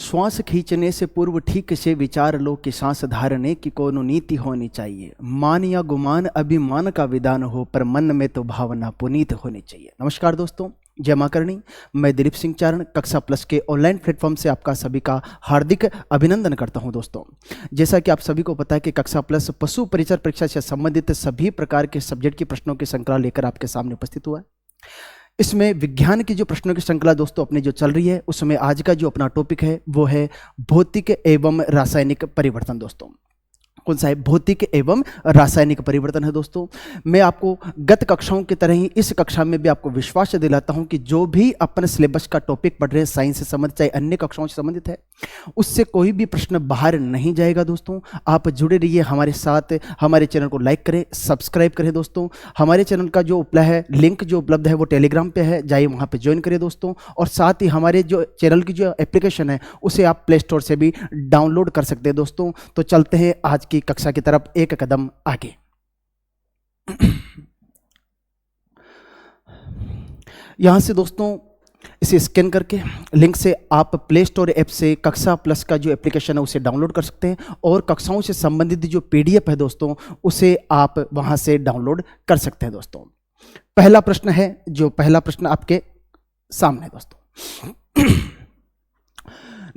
श्वास खींचने से पूर्व ठीक से विचार लो कि सांस धारने की कोनो नीति होनी चाहिए। मान या गुमान अभिमान का विधान हो, पर मन में तो भावना पुनीत होनी चाहिए। नमस्कार दोस्तों, जय मां करणी। मैं दिलीप सिंह चारण कक्षा प्लस के ऑनलाइन प्लेटफॉर्म से आपका सभी का हार्दिक अभिनंदन करता हूं। दोस्तों, जैसा कि आप सभी को पता है कि कक्षा प्लस पशु परिचर परीक्षा से संबंधित सभी प्रकार के सब्जेक्ट की प्रश्नों की श्रृंखला लेकर आपके सामने उपस्थित हुआ है। इसमें विज्ञान की जो प्रश्नों की श्रृंखला दोस्तों अपनी जो चल रही है, उसमें आज का जो अपना टॉपिक है वो है भौतिक एवं रासायनिक परिवर्तन। दोस्तों, कौन सा है? भौतिक एवं रासायनिक परिवर्तन है। दोस्तों, मैं आपको गत कक्षाओं की तरह ही इस कक्षा में भी आपको विश्वास दिलाता हूं कि जो भी अपन सिलेबस का टॉपिक पढ़ रहे हैं, साइंस से संबंधित चाहे अन्य कक्षाओं से संबंधित है, उससे कोई भी प्रश्न बाहर नहीं जाएगा। दोस्तों, आप जुड़े रहिए हमारे साथ। हमारे चैनल को लाइक करें, सब्सक्राइब करें। दोस्तों, हमारे चैनल का जो उपलब्ध है, लिंक जो उपलब्ध है वो टेलीग्राम पे है, जाइए वहाँ पे ज्वाइन करें दोस्तों। और साथ ही हमारे जो चैनल की जो एप्लीकेशन है उसे आप प्ले स्टोर से भी डाउनलोड कर सकते हैं। दोस्तों, तो चलते हैं आज की कक्षा की तरफ एक कदम आगे। यहां से दोस्तों इसे स्कैन करके लिंक से आप प्ले स्टोर ऐप से कक्षा प्लस का जो एप्लीकेशन है उसे डाउनलोड कर सकते हैं, और कक्षाओं से संबंधित जो पीडीएफ है दोस्तों उसे आप वहां से डाउनलोड कर सकते हैं। दोस्तों, पहला प्रश्न है, जो पहला प्रश्न आपके सामने दोस्तों,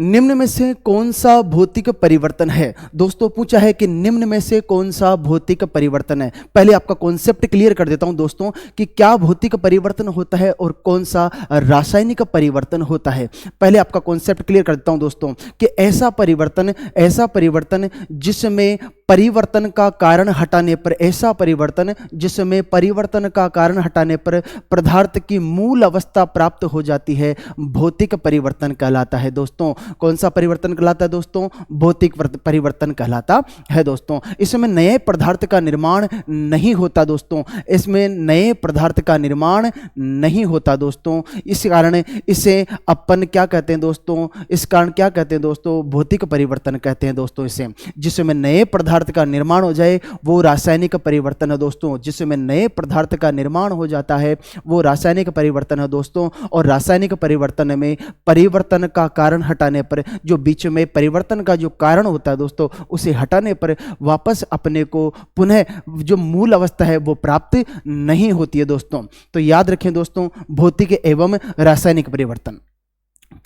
निम्न में से कौन सा भौतिक परिवर्तन है? दोस्तों, पूछा है कि निम्न में से कौन सा भौतिक परिवर्तन है। पहले आपका कॉन्सेप्ट क्लियर कर देता हूं दोस्तों कि क्या भौतिक परिवर्तन होता है और कौन सा रासायनिक परिवर्तन होता है। पहले आपका कॉन्सेप्ट क्लियर कर देता हूं दोस्तों कि ऐसा परिवर्तन जिसमें परिवर्तन का कारण हटाने पर, ऐसा परिवर्तन जिसमें परिवर्तन का कारण हटाने पर पदार्थ की मूल अवस्था प्राप्त हो जाती है, भौतिक परिवर्तन कहलाता है। दोस्तों, कौन सा परिवर्तन कहलाता है दोस्तों? भौतिक परिवर्तन कहलाता है। दोस्तों, इसमें नए पदार्थ का निर्माण नहीं होता। दोस्तों, इसमें नए पदार्थ का निर्माण नहीं होता। दोस्तों, इस कारण इसे अपन क्या कहते हैं दोस्तों? इस कारण क्या कहते हैं दोस्तों? भौतिक परिवर्तन कहते हैं दोस्तों इसे। जिसमें नए पदार्थ का निर्माण हो जाए वो रासायनिक परिवर्तन है। दोस्तों, जिसमें नए पदार्थ का निर्माण हो जाता है वो रासायनिक परिवर्तन है। दोस्तों, और रासायनिक परिवर्तन में परिवर्तन का कारण हटाने पर, जो बीच में परिवर्तन का जो कारण होता है दोस्तों, उसे हटाने पर वापस अपने को पुनः जो मूल अवस्था है वो प्राप्त नहीं होती है। दोस्तों, तो याद रखें दोस्तों, भौतिक एवं रासायनिक परिवर्तन।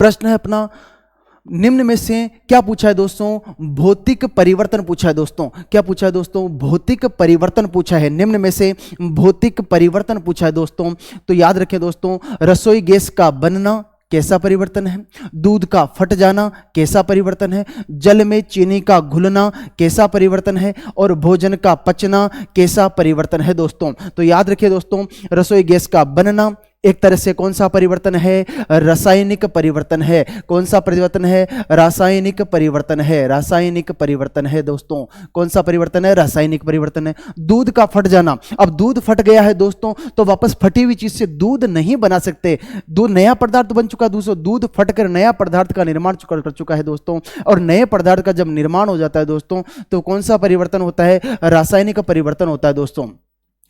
प्रश्न है अपना, निम्न में से क्या पूछा है दोस्तों? भौतिक परिवर्तन पूछा है। दोस्तों, क्या पूछा है दोस्तों? भौतिक परिवर्तन पूछा है। निम्न में से भौतिक परिवर्तन पूछा है दोस्तों। तो याद रखें दोस्तों, रसोई गैस का बनना कैसा परिवर्तन है? दूध का फट जाना कैसा परिवर्तन है? जल में चीनी का घुलना कैसा परिवर्तन है? और भोजन का पचना कैसा परिवर्तन है? दोस्तों, तो याद रखिए दोस्तों, रसोई गैस का बनना एक तरह से कौन सा परिवर्तन है? रासायनिक परिवर्तन है। कौन सा परिवर्तन है? रासायनिक परिवर्तन है। रासायनिक परिवर्तन है दोस्तों। कौन सा परिवर्तन है? रासायनिक परिवर्तन है। दूध का फट जाना, अब दूध फट गया है दोस्तों, तो वापस फटी हुई चीज से दूध नहीं बना सकते। दूध नया पदार्थ बन चुका दोस्तों, दूध फटकर नया पदार्थ का निर्माण कर चुका है दोस्तों। और नए पदार्थ का जब निर्माण हो जाता है दोस्तों, तो कौन सा परिवर्तन होता है? रासायनिक परिवर्तन होता है दोस्तों।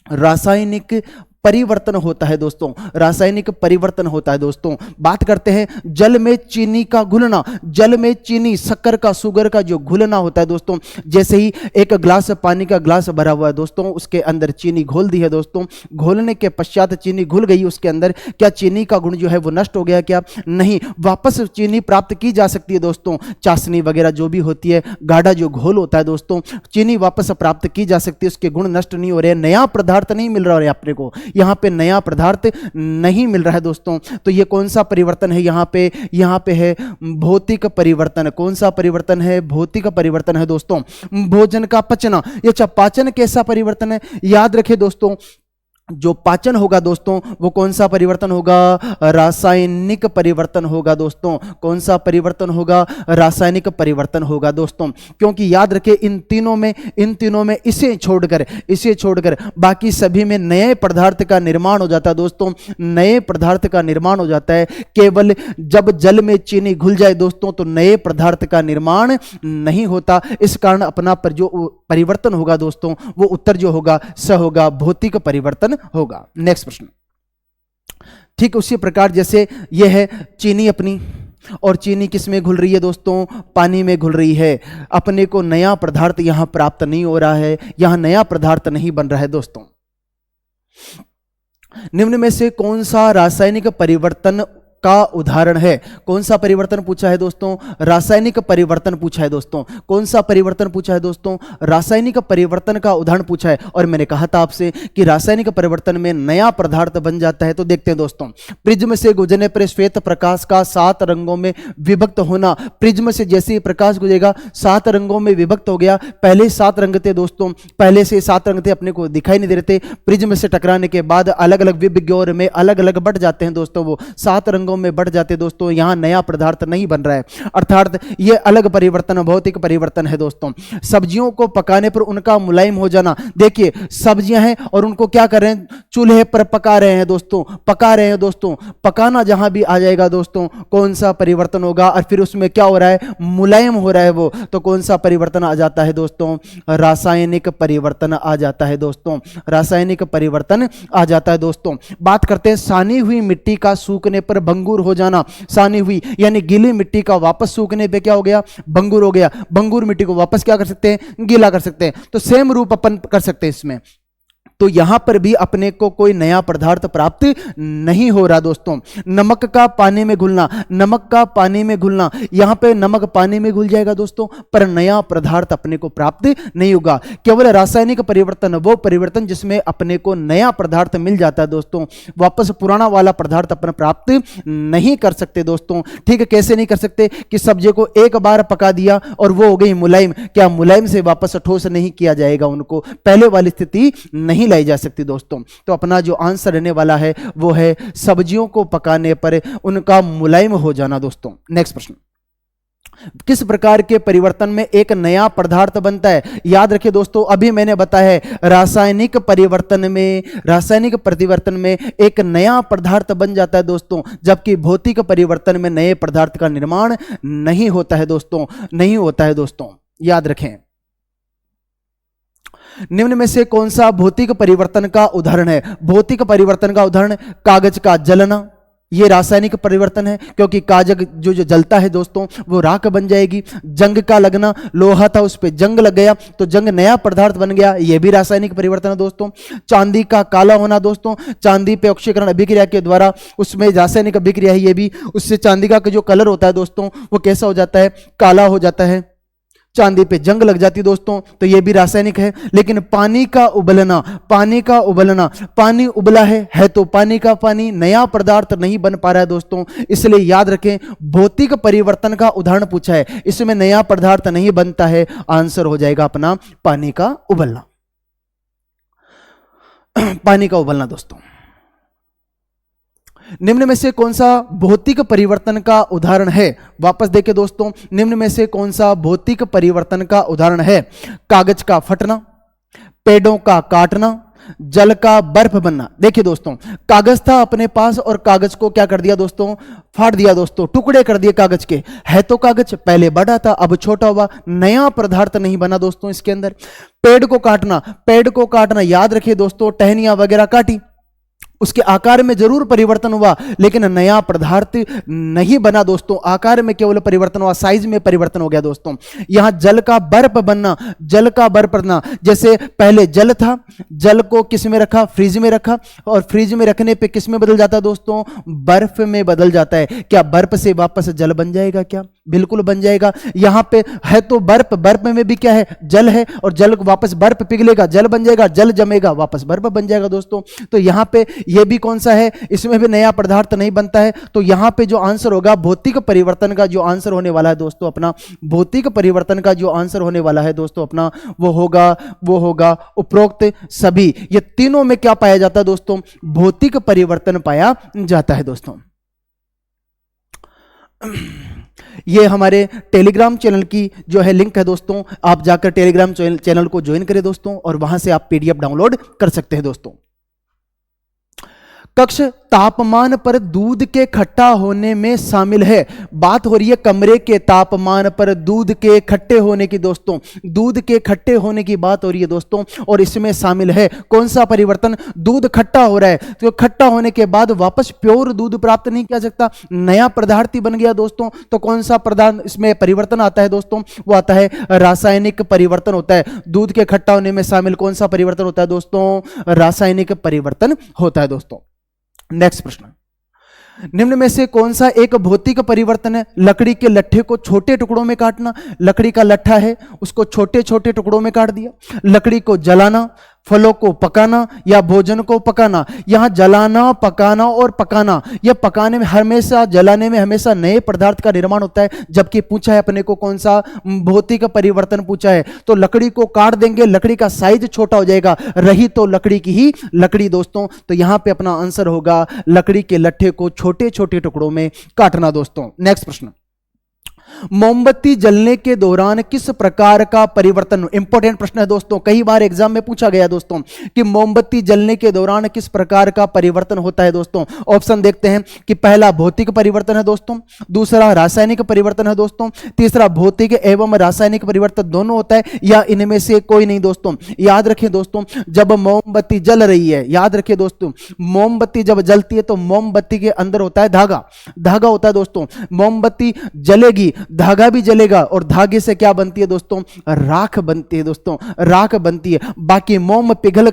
रासायनिक परिवर्तन होता है दोस्तों। रासायनिक परिवर्तन होता है दोस्तों। बात करते हैं जल में चीनी का घुलना। जल में चीनी, शक्कर का, शुगर का जो घुलना होता है दोस्तों, जैसे ही एक ग्लास पानी का ग्लास भरा हुआ है दोस्तों, उसके अंदर चीनी घोल दी है दोस्तों। घोलने के पश्चात चीनी घुल गई उसके अंदर, क्या चीनी का गुण जो है वो नष्ट हो गया? क्या नहीं, वापस चीनी प्राप्त की जा सकती है दोस्तों। चाशनी वगैरह जो भी होती है, गाढ़ा जो घोल होता है दोस्तों, चीनी वापस प्राप्त की जा सकती है, उसके गुण नष्ट नहीं हो रहे, नया पदार्थ नहीं मिल रहा है अपने को, यहां पे नया पदार्थ नहीं मिल रहा है दोस्तों। तो ये कौन सा परिवर्तन है? यहां पे है भौतिक परिवर्तन। कौन सा परिवर्तन है? भौतिक परिवर्तन है दोस्तों। भोजन का पचना, ये पाचन कैसा परिवर्तन है? याद रखें दोस्तों, जो पाचन होगा दोस्तों वो कौन सा परिवर्तन होगा? रासायनिक परिवर्तन होगा दोस्तों। कौन सा परिवर्तन होगा? रासायनिक परिवर्तन होगा दोस्तों। क्योंकि याद रखें इन तीनों में इसे छोड़कर बाकी सभी में नए पदार्थ का निर्माण हो जाता है दोस्तों। नए पदार्थ का निर्माण हो जाता है। केवल जब जल में चीनी घुल जाए दोस्तों तो नए पदार्थ का निर्माण नहीं होता। इस कारण अपना पर जो परिवर्तन होगा दोस्तों वो उत्तर जो होगा स होगा, भौतिक परिवर्तन होगा। नेक्स्ट प्रश्न, ठीक उसी प्रकार जैसे यह है चीनी अपनी, और चीनी किस में घुल रही है दोस्तों? पानी में घुल रही है। अपने को नया पदार्थ यहां प्राप्त नहीं हो रहा है, यहां नया पदार्थ नहीं बन रहा है दोस्तों। निम्न में से कौन सा रासायनिक परिवर्तन का उदाहरण है? कौन सा परिवर्तन पूछा है दोस्तों? रासायनिक परिवर्तन पूछा है दोस्तों। कौन सा परिवर्तन पूछा है दोस्तों? रासायनिक परिवर्तन का उदाहरण पूछा है। और मैंने कहा था आपसे कि रासायनिक परिवर्तन में नया पदार्थ बन जाता है। तो देखते हैं दोस्तों, प्रिज्म से गुजरने पर श्वेत प्रकाश का 7 रंगों में विभक्त होना। प्रिज्म से जैसे ही प्रकाश गुजरेगा 7 रंगों में विभक्त हो गया। पहले 7 रंग थे दोस्तों, पहले से 7 रंग थे, अपने को दिखाई नहीं दे रहे थे। प्रिज्म से टकराने के बाद अलग अलग विभज्ञोर में अलग अलग बढ़ जाते हैं दोस्तों, वो 7 रंगों में बढ़ जाते दोस्तों। यहां नया पदार्थ नहीं बन रहा है, अर्थात ये अलग परिवर्तन, भौतिक परिवर्तन है दोस्तों। सब्जियों को पकाने पर उनका मुलायम हो जाना। देखिए सब्जियां हैं और उनको क्या कर रहे हैं? चूल्हे पर पका रहे हैं दोस्तों, पका रहे हैं दोस्तों। पकाना जहां भी आ जाएगा दोस्तों, कौन सा परिवर्तन होगा? और फिर उसमें क्या हो रहा है? मुलायम हो रहा है वो, तो कौन सा परिवर्तन आ जाता है दोस्तों? रासायनिक परिवर्तन आ जाता है दोस्तों, रासायनिक परिवर्तन आ जाता है दोस्तों। बात करते हैं सानी हुई मिट्टी का सूखने पर भंगुर हो जाना। सानी हुई यानी गीली मिट्टी का वापस सूखने पे क्या हो गया? भंगुर हो गया। भंगुर मिट्टी को वापस क्या कर सकते हैं? गीला कर सकते हैं। तो सेम रूप अपन कर सकते हैं इसमें। तो यहां पर भी अपने को कोई नया पदार्थ प्राप्त नहीं हो रहा दोस्तों। नमक का पानी में घुलना, नमक का पानी में घुलना, यहां पे नमक पानी में घुल जाएगा दोस्तों, पर नया पदार्थ अपने को प्राप्त नहीं होगा। केवल रासायनिक परिवर्तन, वो परिवर्तन जिसमें अपने को नया पदार्थ मिल जाता है दोस्तों, वापस पुराना वाला पदार्थ अपन प्राप्त नहीं कर सकते दोस्तों। ठीक है, कैसे नहीं कर सकते? कि सब्जी को एक बार पका दिया और वो हो गई मुलायम, क्या मुलायम से वापस ठोस नहीं किया जाएगा? उनको पहले वाली स्थिति नहीं लाई जा सकती दोस्तों। तो अपना जो आंसर रहने वाला है वो है सब्जियों को पकाने पर उनका मुलायम हो जाना दोस्तों। नेक्स्ट प्रश्न, किस प्रकार के परिवर्तन में एक नया पदार्थ बनता है? याद रखिए दोस्तों, अभी मैंने बताया है रासायनिक परिवर्तन में, रासायनिक परिवर्तन में एक नया पदार्थ बन जाता है दोस्तों, जबकि भौतिक परिवर्तन में नए पदार्थ का निर्माण नहीं होता है दोस्तों, नहीं होता है दोस्तों, याद रखें। निम्न में से कौन सा भौतिक परिवर्तन का उदाहरण है? भौतिक परिवर्तन का उदाहरण, कागज का जलना, ये रासायनिक परिवर्तन है, क्योंकि कागज जो जलता है दोस्तों वो राख बन जाएगी। जंग का लगना, लोहा था उस पे जंग लग गया तो जंग नया पदार्थ बन गया, ये भी रासायनिक परिवर्तन है दोस्तों। चांदी का काला होना दोस्तों, चांदी पे ऑक्सीकरण अभिक्रिया के द्वारा उसमें रासायनिक अभिक्रिया है ये भी, उससे चांदी का जो कलर होता है दोस्तों वो कैसा हो जाता है? काला हो जाता है। चांदी पे जंग लग जाती दोस्तों, तो ये भी रासायनिक है। लेकिन पानी का उबलना, पानी का उबलना, पानी उबला है तो पानी का पानी, नया पदार्थ नहीं बन पा रहा है दोस्तों। इसलिए याद रखें भौतिक परिवर्तन का उदाहरण पूछा है, इसमें नया पदार्थ नहीं बनता है, आंसर हो जाएगा अपना पानी का उबलना। पानी का उबलना दोस्तों। निम्न में से कौन सा भौतिक परिवर्तन का उदाहरण है? वापस देखें दोस्तों, निम्न में से कौन सा भौतिक परिवर्तन का उदाहरण है? कागज का फटना, पेड़ों का काटना, जल का बर्फ बनना। देखिए दोस्तों, कागज था अपने पास और कागज को क्या कर दिया दोस्तों? फाड़ दिया दोस्तों, टुकड़े कर दिए कागज के। है तो कागज पहले बड़ा था अब छोटा हुआ, नया पदार्थ नहीं बना दोस्तों इसके अंदर। पेड़ को काटना, पेड़ को काटना, याद रखिए दोस्तों, टहनियां वगैरह काटी, उसके आकार में जरूर परिवर्तन हुआ लेकिन नया पदार्थ नहीं बना दोस्तों। आकार में केवल परिवर्तन हुआ, साइज में परिवर्तन हो गया दोस्तों। यहां जल का बर्फ बनना, जल का बर्फ बनना, जैसे पहले जल था, जल को किस में रखा? फ्रिज में रखा, और फ्रिज में रखने पे किस में बदल जाता है दोस्तों? बर्फ में बदल जाता है। क्या बर्फ से वापस जल बन जाएगा? क्या बिल्कुल बन जाएगा। यहां पे है तो बर्फ, बर्फ में भी क्या है? जल है, और जल को वापस बर्फ पिघलेगा, जल बन जाएगा, जल जमेगा, वापस बर्फ बन जाएगा दोस्तों। तो यहां पे ये भी कौन सा है? इसमें भी नया पदार्थ नहीं बनता है। तो यहां पे जो आंसर होगा भौतिक परिवर्तन का जो आंसर होने वाला है दोस्तों अपना, भौतिक परिवर्तन का जो आंसर होने वाला है दोस्तों अपना, वो होगा उपरोक्त सभी। ये तीनों में क्या पाया जाता है दोस्तों? भौतिक परिवर्तन पाया जाता है दोस्तों। ये हमारे टेलीग्राम चैनल की जो है लिंक है दोस्तों, आप जाकर टेलीग्राम चैनल को ज्वाइन करें दोस्तों, और वहां से आप पीडीएफ डाउनलोड कर सकते हैं दोस्तों। कक्ष तापमान पर दूध के खट्टा होने में शामिल है। बात हो रही है कमरे के तापमान पर दूध के खट्टे होने की दोस्तों, दूध के खट्टे होने की बात हो रही है दोस्तों, और इसमें शामिल है कौन सा परिवर्तन? दूध खट्टा हो रहा है, तो खट्टा होने के बाद वापस प्योर दूध प्राप्त नहीं किया सकता, नया पदार्थ ही बन गया दोस्तों। तो कौन सा पदार्थ इसमें परिवर्तन आता है दोस्तों? वो आता है रासायनिक परिवर्तन होता है। दूध के खट्टा होने में शामिल कौन सा परिवर्तन होता है दोस्तों? रासायनिक परिवर्तन होता है दोस्तों। नेक्स्ट प्रश्न, निम्न में से कौन सा एक भौतिक परिवर्तन है? लकड़ी के लट्ठे को छोटे टुकड़ों में काटना, लकड़ी का लट्ठा है उसको छोटे छोटे टुकड़ों में काट दिया। लकड़ी को जलाना, फलों को पकाना या भोजन को पकाना। यहां जलाना, पकाना और पकाना, यह पकाने में हमेशा, जलाने में हमेशा नए पदार्थ का निर्माण होता है, जबकि पूछा है अपने को कौन सा भौतिक परिवर्तन पूछा है। तो लकड़ी को काट देंगे, लकड़ी का साइज छोटा हो जाएगा, रही तो लकड़ी की ही लकड़ी दोस्तों। तो यहां पे अपना आंसर होगा लकड़ी के लट्ठे को छोटे छोटे टुकड़ों में काटना दोस्तों। नेक्स्ट प्रश्न, मोमबत्ती जलने के दौरान किस प्रकार का परिवर्तन? इंपॉर्टेंट प्रश्न है दोस्तों, कई बार एग्जाम में पूछा गया दोस्तों कि मोमबत्ती जलने के दौरान किस प्रकार का परिवर्तन होता है दोस्तों। ऑप्शन देखते हैं कि पहला भौतिक परिवर्तन है दोस्तों, दूसरा रासायनिक परिवर्तन है दोस्तों, तीसरा भौतिक एवं रासायनिक परिवर्तन दोनों होता है, या इनमें से कोई नहीं दोस्तों। याद रखें दोस्तों, जब मोमबत्ती जल रही है, याद रखें दोस्तों, मोमबत्ती जब जलती है तो मोमबत्ती के अंदर होता है धागा, धागा होता है दोस्तों। मोमबत्ती जलेगी, धागा भी जलेगा, और धागे से क्या बनती है दोस्तों? राख बनती है दोस्तों, राख बनती है। बाकी मोम पिघल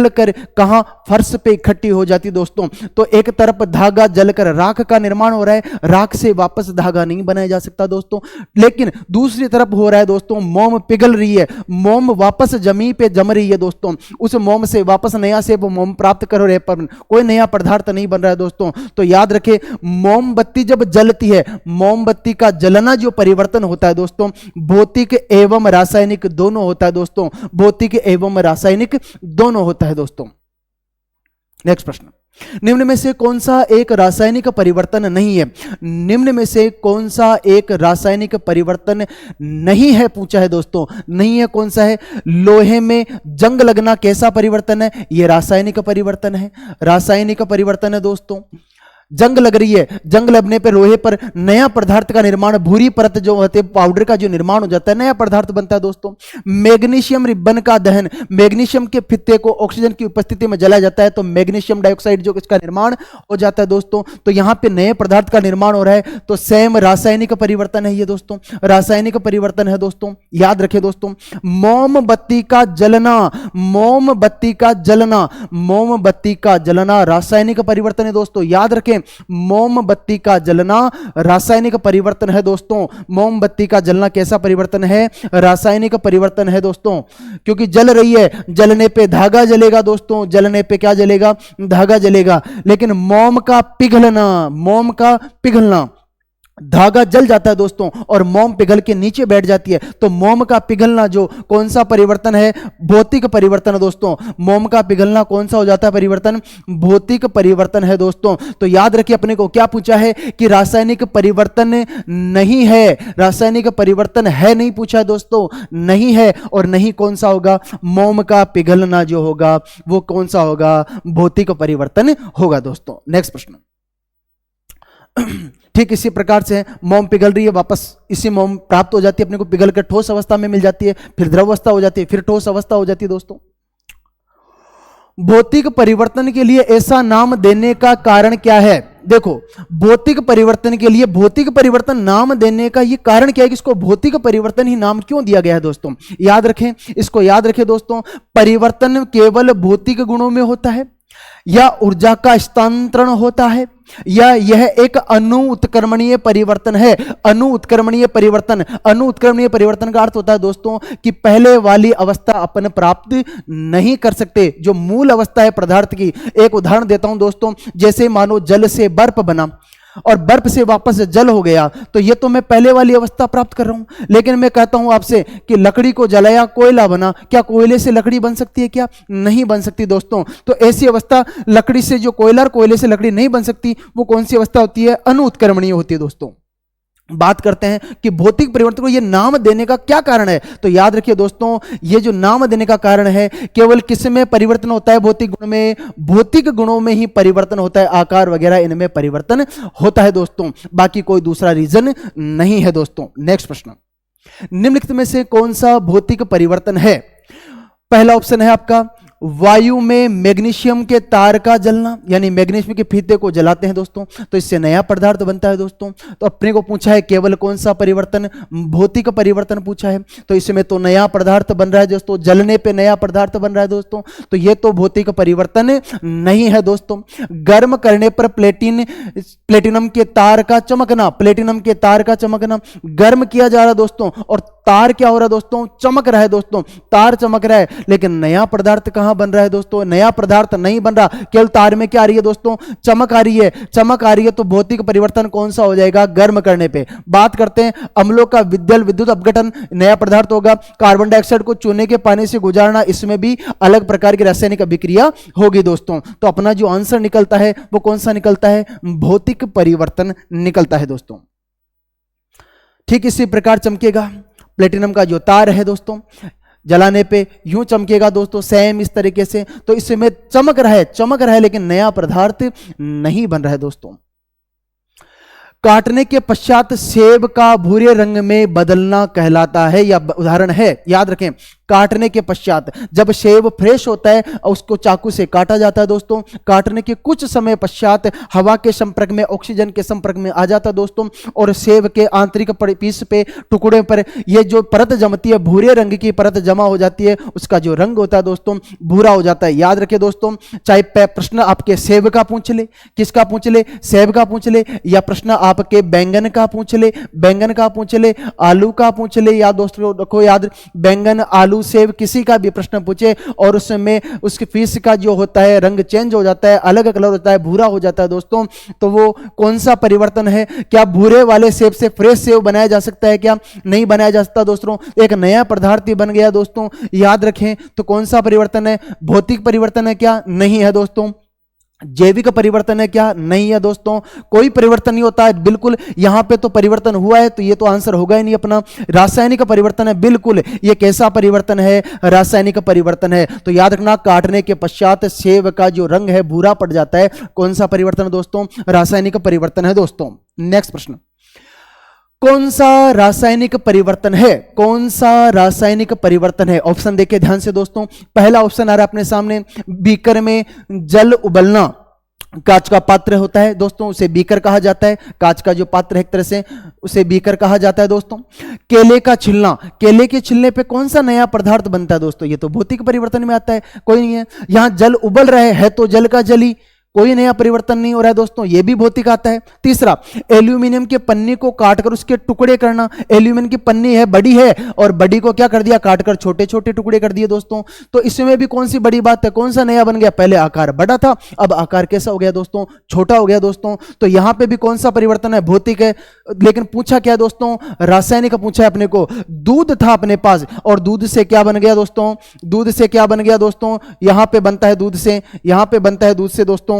कर कहां? फर्श पे इकट्ठी हो जाती दोस्तों। तो एक तरफ धागा जलकर राख का निर्माण हो रहा है, राख से वापस धागा नहीं बनाया जा सकता दोस्तों। लेकिन दूसरी तरफ हो रहा है दोस्तों, मोम पिघल रही है, मोम वापस जमीन पे जम रही है दोस्तों। उस मोम से वापस नया से वो मोम प्राप्त कर रहे, पर कोई नया पदार्थ नहीं बन रहा है दोस्तों। तो याद रखें, मोमबत्ती जब जलती है, मोमबत्ती का जलना जो परिवर्तन होता है दोस्तों, भौतिक एवं रासायनिक दोनों होता है दोस्तों, भौतिक एवं रासायनिक दोनों होता है दोस्तों। नेक्स्ट प्रश्न, निम्न में से कौन सा एक रासायनिक परिवर्तन नहीं है? निम्न में से कौन सा एक रासायनिक परिवर्तन नहीं है पूछा है दोस्तों। नहीं है, कौन सा है? लोहे में जंग लगना कैसा परिवर्तन है? यह रासायनिक परिवर्तन है, रासायनिक परिवर्तन है दोस्तों। जंग लग रही है, जंग लगने पर लोहे पर नया पदार्थ का निर्माण, भूरी परत जो होती है, पाउडर का जो निर्माण हो जाता है, नया पदार्थ बनता है दोस्तों। मैग्नीशियम रिबन का दहन, मैग्नीशियम के फित्ते को ऑक्सीजन की उपस्थिति में जलाया जाता है तो मैग्नीशियम डाइऑक्साइड जो इसका निर्माण हो जाता है दोस्तों। तो यहां पे नए पदार्थ का निर्माण हो रहा है, तो सेम रासायनिक परिवर्तन है ये दोस्तों, रासायनिक परिवर्तन है दोस्तों। याद रखें दोस्तों, मोमबत्ती का जलना, मोमबत्ती का जलना, मोमबत्ती का जलना रासायनिक परिवर्तन है दोस्तों। याद रखें, मोमबत्ती का जलना रासायनिक परिवर्तन है दोस्तों। मोमबत्ती का जलना कैसा परिवर्तन है? रासायनिक परिवर्तन है दोस्तों, क्योंकि जल रही है, जलने पे धागा जलेगा दोस्तों, जलने पे क्या जलेगा? धागा जलेगा। लेकिन मोम का पिघलना, मोम का पिघलना, धागा जल जाता है दोस्तों और मोम पिघल के नीचे बैठ जाती है, तो मोम का पिघलना जो कौन सा परिवर्तन है? भौतिक परिवर्तन है दोस्तों। मोम का पिघलना कौन सा हो जाता है परिवर्तन? भौतिक परिवर्तन है दोस्तों। तो याद रखिए, अपने को क्या पूछा है कि रासायनिक परिवर्तन नहीं है, रासायनिक परिवर्तन है नहीं पूछा है दोस्तों, नहीं है। और नहीं कौन सा होगा? मोम का पिघलना जो होगा वो कौन सा होगा? भौतिक परिवर्तन होगा दोस्तों। नेक्स्ट प्रश्न, ठीक इसी प्रकार से मोम पिघल रही है, वापस इसी मोम प्राप्त हो जाती है अपने को, पिघल कर ठोस अवस्था में मिल जाती है, फिर द्रव अवस्था हो जाती है, फिर ठोस अवस्था हो जाती है दोस्तों। भौतिक परिवर्तन के लिए ऐसा नाम देने का कारण क्या है? देखो, भौतिक परिवर्तन के लिए भौतिक परिवर्तन नाम देने का ये कारण क्या है कि इसको भौतिक परिवर्तन ही नाम क्यों दिया गया है दोस्तों? याद रखें, इसको याद रखें दोस्तों, परिवर्तन केवल भौतिक गुणों में होता है, या ऊर्जा का हस्तांतरण होता है, या यह एक अणु उत्क्रमणीय परिवर्तन है। अणु उत्क्रमणीय परिवर्तन, अणु उत्क्रमणीय परिवर्तन का अर्थ होता है दोस्तों कि पहले वाली अवस्था अपन प्राप्त नहीं कर सकते, जो मूल अवस्था है पदार्थ की। एक उदाहरण देता हूं दोस्तों, जैसे मानो जल से बर्फ बना और बर्फ से वापस जल हो गया, तो ये तो मैं पहले वाली अवस्था प्राप्त कर रहा हूं। लेकिन मैं कहता हूं आपसे कि लकड़ी को जलाया, कोयला बना, क्या कोयले से लकड़ी बन सकती है? क्या नहीं बन सकती दोस्तों। तो ऐसी अवस्था, लकड़ी से जो कोयला और कोयले से लकड़ी नहीं बन सकती, वो कौन सी अवस्था होती है? अणु उत्क्रमणीय होती है दोस्तों। बात करते हैं कि भौतिक परिवर्तन को ये नाम देने का क्या कारण है। तो याद रखिए दोस्तों, ये जो नाम देने का कारण है, केवल किस में परिवर्तन होता है? भौतिक गुण में। भौतिक गुणों में ही परिवर्तन होता है, आकार वगैरह इनमें परिवर्तन होता है दोस्तों, बाकी कोई दूसरा रीजन नहीं है दोस्तों। नेक्स्ट प्रश्न, निम्नलिखित में से कौन सा भौतिक परिवर्तन है? पहला ऑप्शन है आपका वायु में मैग्नीशियम के तार का जलना, यानी मैग्नीशियम के फीते को जलाते हैं दोस्तों, तो इससे नया पदार्थ बनता है दोस्तों। तो अपने को पूछा है केवल कौन सा परिवर्तन? भौतिक परिवर्तन पूछा है, तो इसमें तो नया पदार्थ बन रहा है दोस्तों, जलने पे नया पदार्थ बन रहा है दोस्तों, तो ये तो भौतिक परिवर्तन नहीं है दोस्तों। गर्म करने पर प्लेटिनम के तार का चमकना, प्लेटिनम के तार का चमकना, गर्म किया जा रहा है दोस्तों और तार क्या हो रहा है दोस्तों? चमक रहा है दोस्तों, तार चमक रहा है, लेकिन नया पदार्थ कहां बन रहा है दोस्तों? नया पदार्थ नहीं बन रहा, केवल तार में क्या आ रही है दोस्तों? चमक आ रही है। चमक आ रही है तो भौतिक परिवर्तन कौन सा हो जाएगा? गर्म करने पे। बात करते हैं अम्लों का विद्युत अपघटन, नया पदार्थ होगा। कार्बन डाइऑक्साइड को चूने के पानी से गुजारना, इसमें भी अलग प्रकार की रासायनिक अभिक्रिया होगी दोस्तों। तो अपना जो आंसर निकलता है वो कौन सा निकलता है? भौतिक परिवर्तन निकलता है दोस्तों। ठीक इसी प्रकार चमकेगा प्लेटिनम का जो तार है दोस्तों, जलाने पे यूं चमकेगा दोस्तों, सेम इस तरीके से। तो इसमें चमक रहा है लेकिन नया पदार्थ नहीं बन रहा है दोस्तों। काटने के पश्चात सेब का भूरे रंग में बदलना कहलाता है, या उदाहरण है, याद रखें, काटने के पश्चात, जब सेब फ्रेश होता है और उसको चाकू से काटा जाता है दोस्तों, काटने के कुछ समय पश्चात हवा के संपर्क में, ऑक्सीजन के संपर्क में आ जाता है दोस्तों, और सेब के आंतरिक पीस पे, टुकड़े पर ये जो परत जमती है, भूरे रंग की परत जमा हो जाती है, उसका जो रंग होता है दोस्तों भूरा हो जाता है। याद रखिए दोस्तों, चाहे प्रश्न आपके सेब का पूछ ले, किसका पूछ ले? सेब का पूछ ले, या प्रश्न आपके बैंगन का पूछ ले, आलू का पूछ ले, या दोस्तों रखो याद, बैंगन, आलू, सेब, किसी का भी प्रश्न पूछे और उसमें उसके फीस का जो होता है रंग चेंज हो जाता है, अलग कलर होता है, भूरा हो जाता है दोस्तों, तो वो कौन सा परिवर्तन है? क्या भूरे वाले सेब से फ्रेश सेब बनाया जा सकता है? क्या नहीं बनाया जा सकता दोस्तों? एक नया पदार्थ बन गया दोस्तों, याद रखें। तो कौन सा परिवर्तन है? भौतिक परिवर्तन है क्या? नहीं है दोस्तों। जैविक परिवर्तन है क्या? नहीं है दोस्तों, कोई परिवर्तन नहीं होता है बिल्कुल। यहां पे तो परिवर्तन हुआ है तो ये तो आंसर होगा ही नहीं अपना। रासायनिक परिवर्तन है बिल्कुल। ये कैसा परिवर्तन है? रासायनिक परिवर्तन है। तो याद रखना, काटने के पश्चात सेब का जो रंग है भूरा पड़ जाता है, कौन सा परिवर्तन है दोस्तों? रासायनिक परिवर्तन है दोस्तों। नेक्स्ट प्रश्न, कौन सा रासायनिक परिवर्तन है? कौन सा रासायनिक परिवर्तन है? ऑप्शन देखिए ध्यान से दोस्तों। पहला ऑप्शन आ रहा है अपने सामने, बीकर में जल उबलना। कांच का पात्र होता है दोस्तों, उसे बीकर कहा जाता है। कांच का जो पात्र है एक तरह से, उसे बीकर कहा जाता है दोस्तों। केले का छिलना, केले के छिलने पे कौन सा नया पदार्थ बनता है दोस्तों? ये तो भौतिक परिवर्तन में आता है, कोई नहीं है। यहां जल उबल रहे है तो जल का जली, कोई नया परिवर्तन नहीं हो रहा है दोस्तों, ये भी भौतिक आता है। तीसरा, एल्यूमिनियम के पन्नी को काटकर उसके टुकड़े करना। एल्यूमिनियम की पन्नी है, बड़ी है, और बड़ी को क्या कर दिया? काटकर छोटे छोटे टुकड़े कर दिए दोस्तों। तो इसमें भी कौन सी बड़ी बात है? कौन सा नया बन गया? पहले आकार बड़ा था, अब आकार कैसा हो गया दोस्तों? छोटा हो गया दोस्तों। तो यहां पे भी कौन सा परिवर्तन है? भौतिक है। लेकिन पूछा क्या दोस्तों? रासायनिक पूछा है अपने को। दूध था अपने पास, और दूध से क्या बन गया दोस्तों? दूध से क्या बन गया दोस्तों? यहां पे बनता है दूध से, यहां पे बनता है दूध से दोस्तों,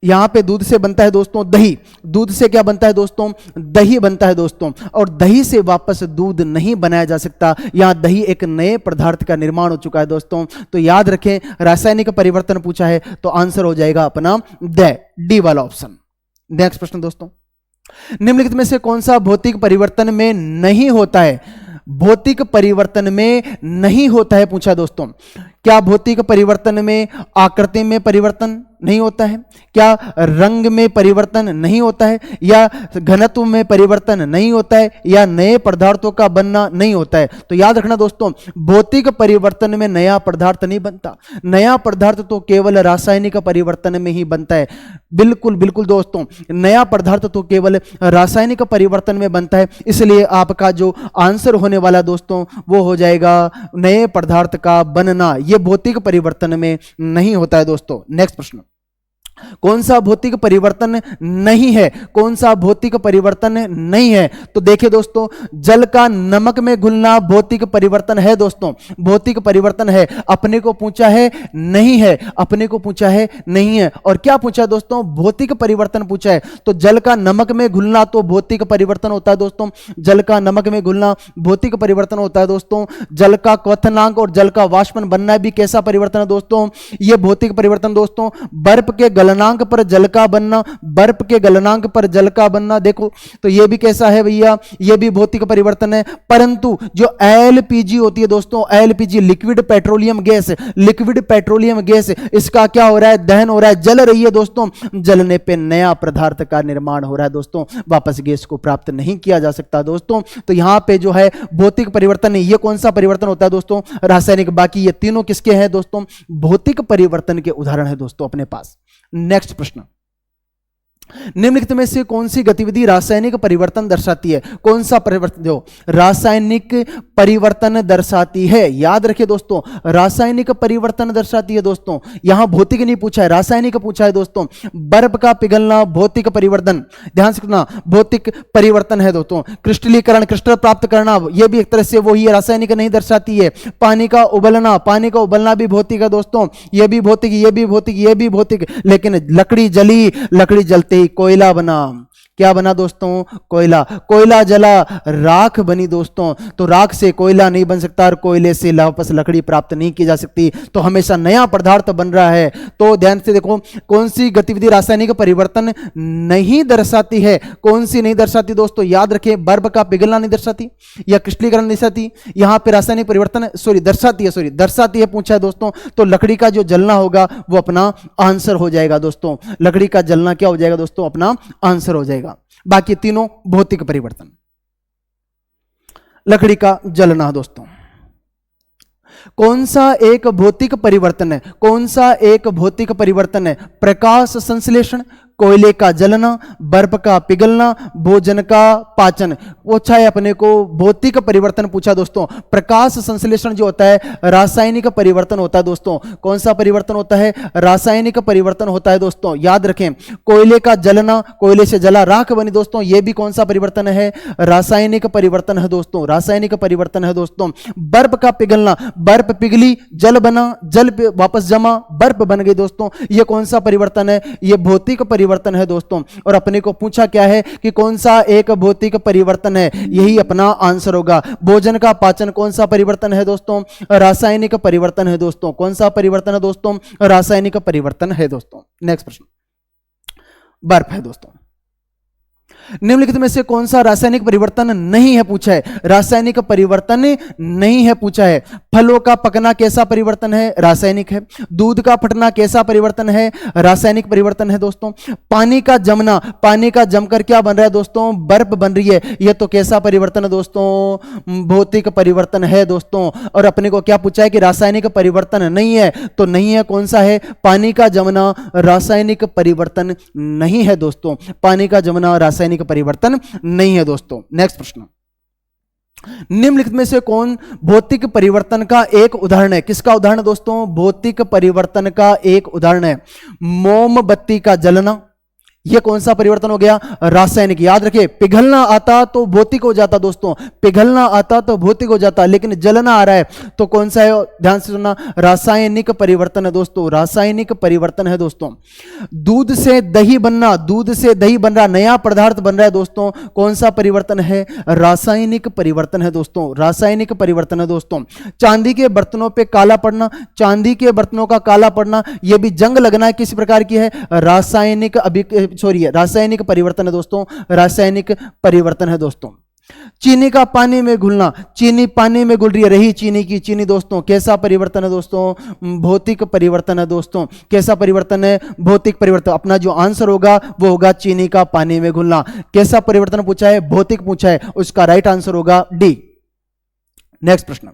यहां पे दूध से बनता है दोस्तों दही। दूध से क्या बनता है दोस्तों? दही बनता है दोस्तों। और दही से वापस दूध नहीं बनाया जा सकता, यहां दही एक नए पदार्थ का निर्माण हो चुका है दोस्तों। तो याद रखें, रासायनिक परिवर्तन पूछा है तो आंसर हो जाएगा अपना डी वाला ऑप्शन। नेक्स्ट प्रश्न दोस्तों, निम्नलिखित में से कौन सा भौतिक परिवर्तन में नहीं होता है? भौतिक परिवर्तन में नहीं होता है पूछा दोस्तों। क्या भौतिक परिवर्तन में आकृति में परिवर्तन नहीं होता है? क्या रंग में परिवर्तन नहीं होता है? या घनत्व में परिवर्तन नहीं होता है? या नए पदार्थों का बनना नहीं होता है? तो याद रखना दोस्तों, भौतिक परिवर्तन में नया पदार्थ नहीं बनता। नया पदार्थ तो केवल रासायनिक परिवर्तन में ही बनता है। बिल्कुल बिल्कुल दोस्तों, नया पदार्थ तो केवल रासायनिक परिवर्तन में बनता है। इसलिए आपका जो आंसर होने वाला दोस्तों वो हो जाएगा नए पदार्थ का बनना। यह भौतिक परिवर्तन में नहीं होता है दोस्तों। नेक्स्ट प्रश्न, कौन सा भौतिक परिवर्तन नहीं है? कौन सा भौतिक परिवर्तन नहीं है? तो देखिए दोस्तों, जल का नमक में घुलना भौतिक परिवर्तन है दोस्तों, भौतिक परिवर्तन है। अपने को पूछा है नहीं है, अपने को पूछा है नहीं है। और क्या पूछा है दोस्तों? भौतिक परिवर्तन पूछा है। तो जल का नमक में घुलना तो भौतिक परिवर्तन होता है दोस्तों, जल का नमक में घुलना भौतिक परिवर्तन होता है दोस्तों। जल का क्वथनांक और जल का वाष्पन बनना भी कैसा परिवर्तन है दोस्तों? यह भौतिक परिवर्तन दोस्तों। बर्फ के गलनांक पर जल का बनना, बर्फ के गलनांक पर जल का बनना, देखो तो यह भी कैसा है भैया? यह भी भौतिक परिवर्तन है। परंतु जो एलपीजी होती है दोस्तों, LPG liquid petroleum gas, liquid petroleum gas, इसका क्या हो रहा है? दहन हो रहा है, जल रही है दोस्तों। जलने पे नया पदार्थ का निर्माण हो रहा है दोस्तों, वापस गैस को प्राप्त नहीं किया जा सकता दोस्तों। तो यहां पे जो है भौतिक परिवर्तन है, ये कौन सा परिवर्तन होता है दोस्तों? रासायनिक। बाकी ये तीनों किसके हैं दोस्तों? भौतिक परिवर्तन के उदाहरण है दोस्तों अपने पास। नेक्स्ट प्रश्न, निम्नलिखित में से कौन सी गतिविधि रासायनिक परिवर्तन दर्शाती है? कौन सा परिवर्तन दो रासायनिक परिवर्तन दर्शाती है? याद रखिए दोस्तों, रासायनिक परिवर्तन दर्शाती है दोस्तों। यहां भौतिक नहीं पूछा है, रासायनिक पूछा है दोस्तों। बर्फ का पिघलना भौतिक परिवर्तन, ध्यान से रखना, भौतिक परिवर्तन है दोस्तों। क्रिस्टलीकरण, क्रिस्टल प्राप्त करना, यह भी एक तरह से वही है, रासायनिक नहीं दर्शाती है। पानी का उबलना, पानी का उबलना भी भौतिक है दोस्तों, यह भी भौतिक, यह भी भौतिक, यह भी भौतिक। लेकिन लकड़ी जली, लकड़ी जलते ही कोयला बना, क्या बना दोस्तों? कोयला। कोयला जला, राख बनी दोस्तों। तो राख से कोयला नहीं बन सकता और कोयले से वापस लकड़ी प्राप्त नहीं की जा सकती, तो हमेशा नया पदार्थ बन रहा है। तो ध्यान से देखो, कौन सी गतिविधि रासायनिक परिवर्तन नहीं दर्शाती है? कौन सी नहीं दर्शाती दोस्तों? याद रखें, बर्फ का पिघलना नहीं दर्शाती या क्रिस्टलीकरण नहीं दर्शाती। यहां पर रासायनिक परिवर्तन दर्शाती है पूछा है दोस्तों। तो लकड़ी का जो जलना होगा वो अपना आंसर हो जाएगा दोस्तों। लकड़ी का जलना क्या हो जाएगा दोस्तों? अपना आंसर हो जाएगा। बाकी तीनों भौतिक परिवर्तन। लकड़ी का जलना दोस्तों, कौन सा एक भौतिक परिवर्तन है? कौन सा एक भौतिक परिवर्तन है? प्रकाश संश्लेषण, कोयले का जलना, बर्फ का पिघलना, भोजन का पाचन। पूछा है अपने को भौतिक परिवर्तन पूछा दोस्तों। प्रकाश संश्लेषण जो होता है रासायनिक परिवर्तन होता है दोस्तों। कौन सा परिवर्तन होता है? रासायनिक परिवर्तन होता है दोस्तों, याद रखें। कोयले का जलना, कोयले से जला राख बनी दोस्तों, यह भी कौन सा परिवर्तन है? रासायनिक परिवर्तन है दोस्तों, रासायनिक परिवर्तन है दोस्तों। बर्फ का पिघलना, बर्फ पिघली, जल बना, जल वापस जमा, बर्फ बन गई दोस्तों, यह कौन सा परिवर्तन है? यह भौतिक परिवर्तन है दोस्तों। और अपने को पूछा क्या है कि कौन सा एक भौतिक परिवर्तन है, यही अपना आंसर होगा। भोजन का पाचन कौन सा परिवर्तन है दोस्तों? रासायनिक परिवर्तन है दोस्तों। कौन सा परिवर्तन है दोस्तों? रासायनिक परिवर्तन है दोस्तों। नेक्स्ट प्रश्न, बर्फ है दोस्तों। निम्नलिखित में से कौन सा रासायनिक परिवर्तन नहीं है पूछा है? रासायनिक परिवर्तन नहीं है पूछा है। फलों का पकना कैसा परिवर्तन है? रासायनिक है। दूध का फटना कैसा परिवर्तन है? रासायनिक परिवर्तन है दोस्तों। पानी का जमना, पानी का जमकर क्या बन रहा है दोस्तों? बर्फ बन रही है, यह तो कैसा परिवर्तन है दोस्तों? भौतिक परिवर्तन है दोस्तों। और अपने को क्या पूछा है कि रासायनिक परिवर्तन नहीं है, तो नहीं है, कौन सा है? पानी का जमना रासायनिक परिवर्तन नहीं है दोस्तों, पानी का जमना रासायनिक परिवर्तन नहीं है दोस्तों। नेक्स्ट प्रश्न, निम्नलिखित में से कौन भौतिक परिवर्तन का एक उदाहरण है? किसका उदाहरण दोस्तों? भौतिक परिवर्तन का एक उदाहरण है मोमबत्ती का जलना। यह कौन सा परिवर्तन हो गया? रासायनिक। याद रखिए, पिघलना आता तो भौतिक हो जाता दोस्तों, पिघलना आता तो भौतिक हो जाता, लेकिन जलना आ रहा है तो कौन सा है? ध्यान से सुनना, रासायनिक परिवर्तन है दोस्तों, रासायनिक परिवर्तन है दोस्तों। दूध से दही बनना, दूध से दही बन रहा, नया पदार्थ बन रहा है दोस्तों, कौन सा परिवर्तन है? रासायनिक परिवर्तन है दोस्तों, रासायनिक परिवर्तन है दोस्तों। चांदी के बर्तनों पे काला पड़ना, चांदी के बर्तनों का काला पड़ना, यह भी जंग लगना है, किस प्रकार की है? रासायनिक रासायनिक परिवर्तन है दोस्तों, रासायनिक परिवर्तन है दोस्तों। चीनी का पानी में घुलना, चीनी पानी में घुल रही है, रही चीनी की चीनी दोस्तों, कैसा परिवर्तन है दोस्तों? भौतिक परिवर्तन है दोस्तों। कैसा परिवर्तन है? भौतिक परिवर्तन। अपना जो आंसर होगा वो होगा चीनी का पानी में घुलना। कैसा परिवर्तन पूछा है? भौतिक पूछा है, उसका राइट आंसर होगा डी। नेक्स्ट प्रश्न,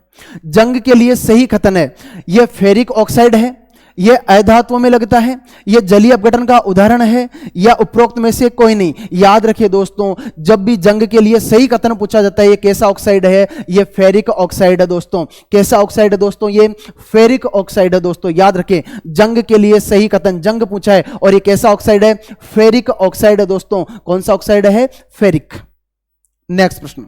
जंग के लिए सही कथन है, यह फेरिक ऑक्साइड है, यह अधातुओं में लगता है, यह जलीय अपघटन का उदाहरण है, या उपरोक्त में से कोई नहीं। याद रखिए दोस्तों, जब भी जंग के लिए सही कथन पूछा जाता है, यह कैसा ऑक्साइड है, यह फेरिक ऑक्साइड है दोस्तों। कैसा ऑक्साइड है दोस्तों, यह फेरिक ऑक्साइड है दोस्तों। याद रखिए, जंग के लिए सही कथन, जंग पूछा है और यह कैसा ऑक्साइड है, फेरिक ऑक्साइड है दोस्तों। कौन सा ऑक्साइड है, फेरिक। नेक्स्ट प्रश्न,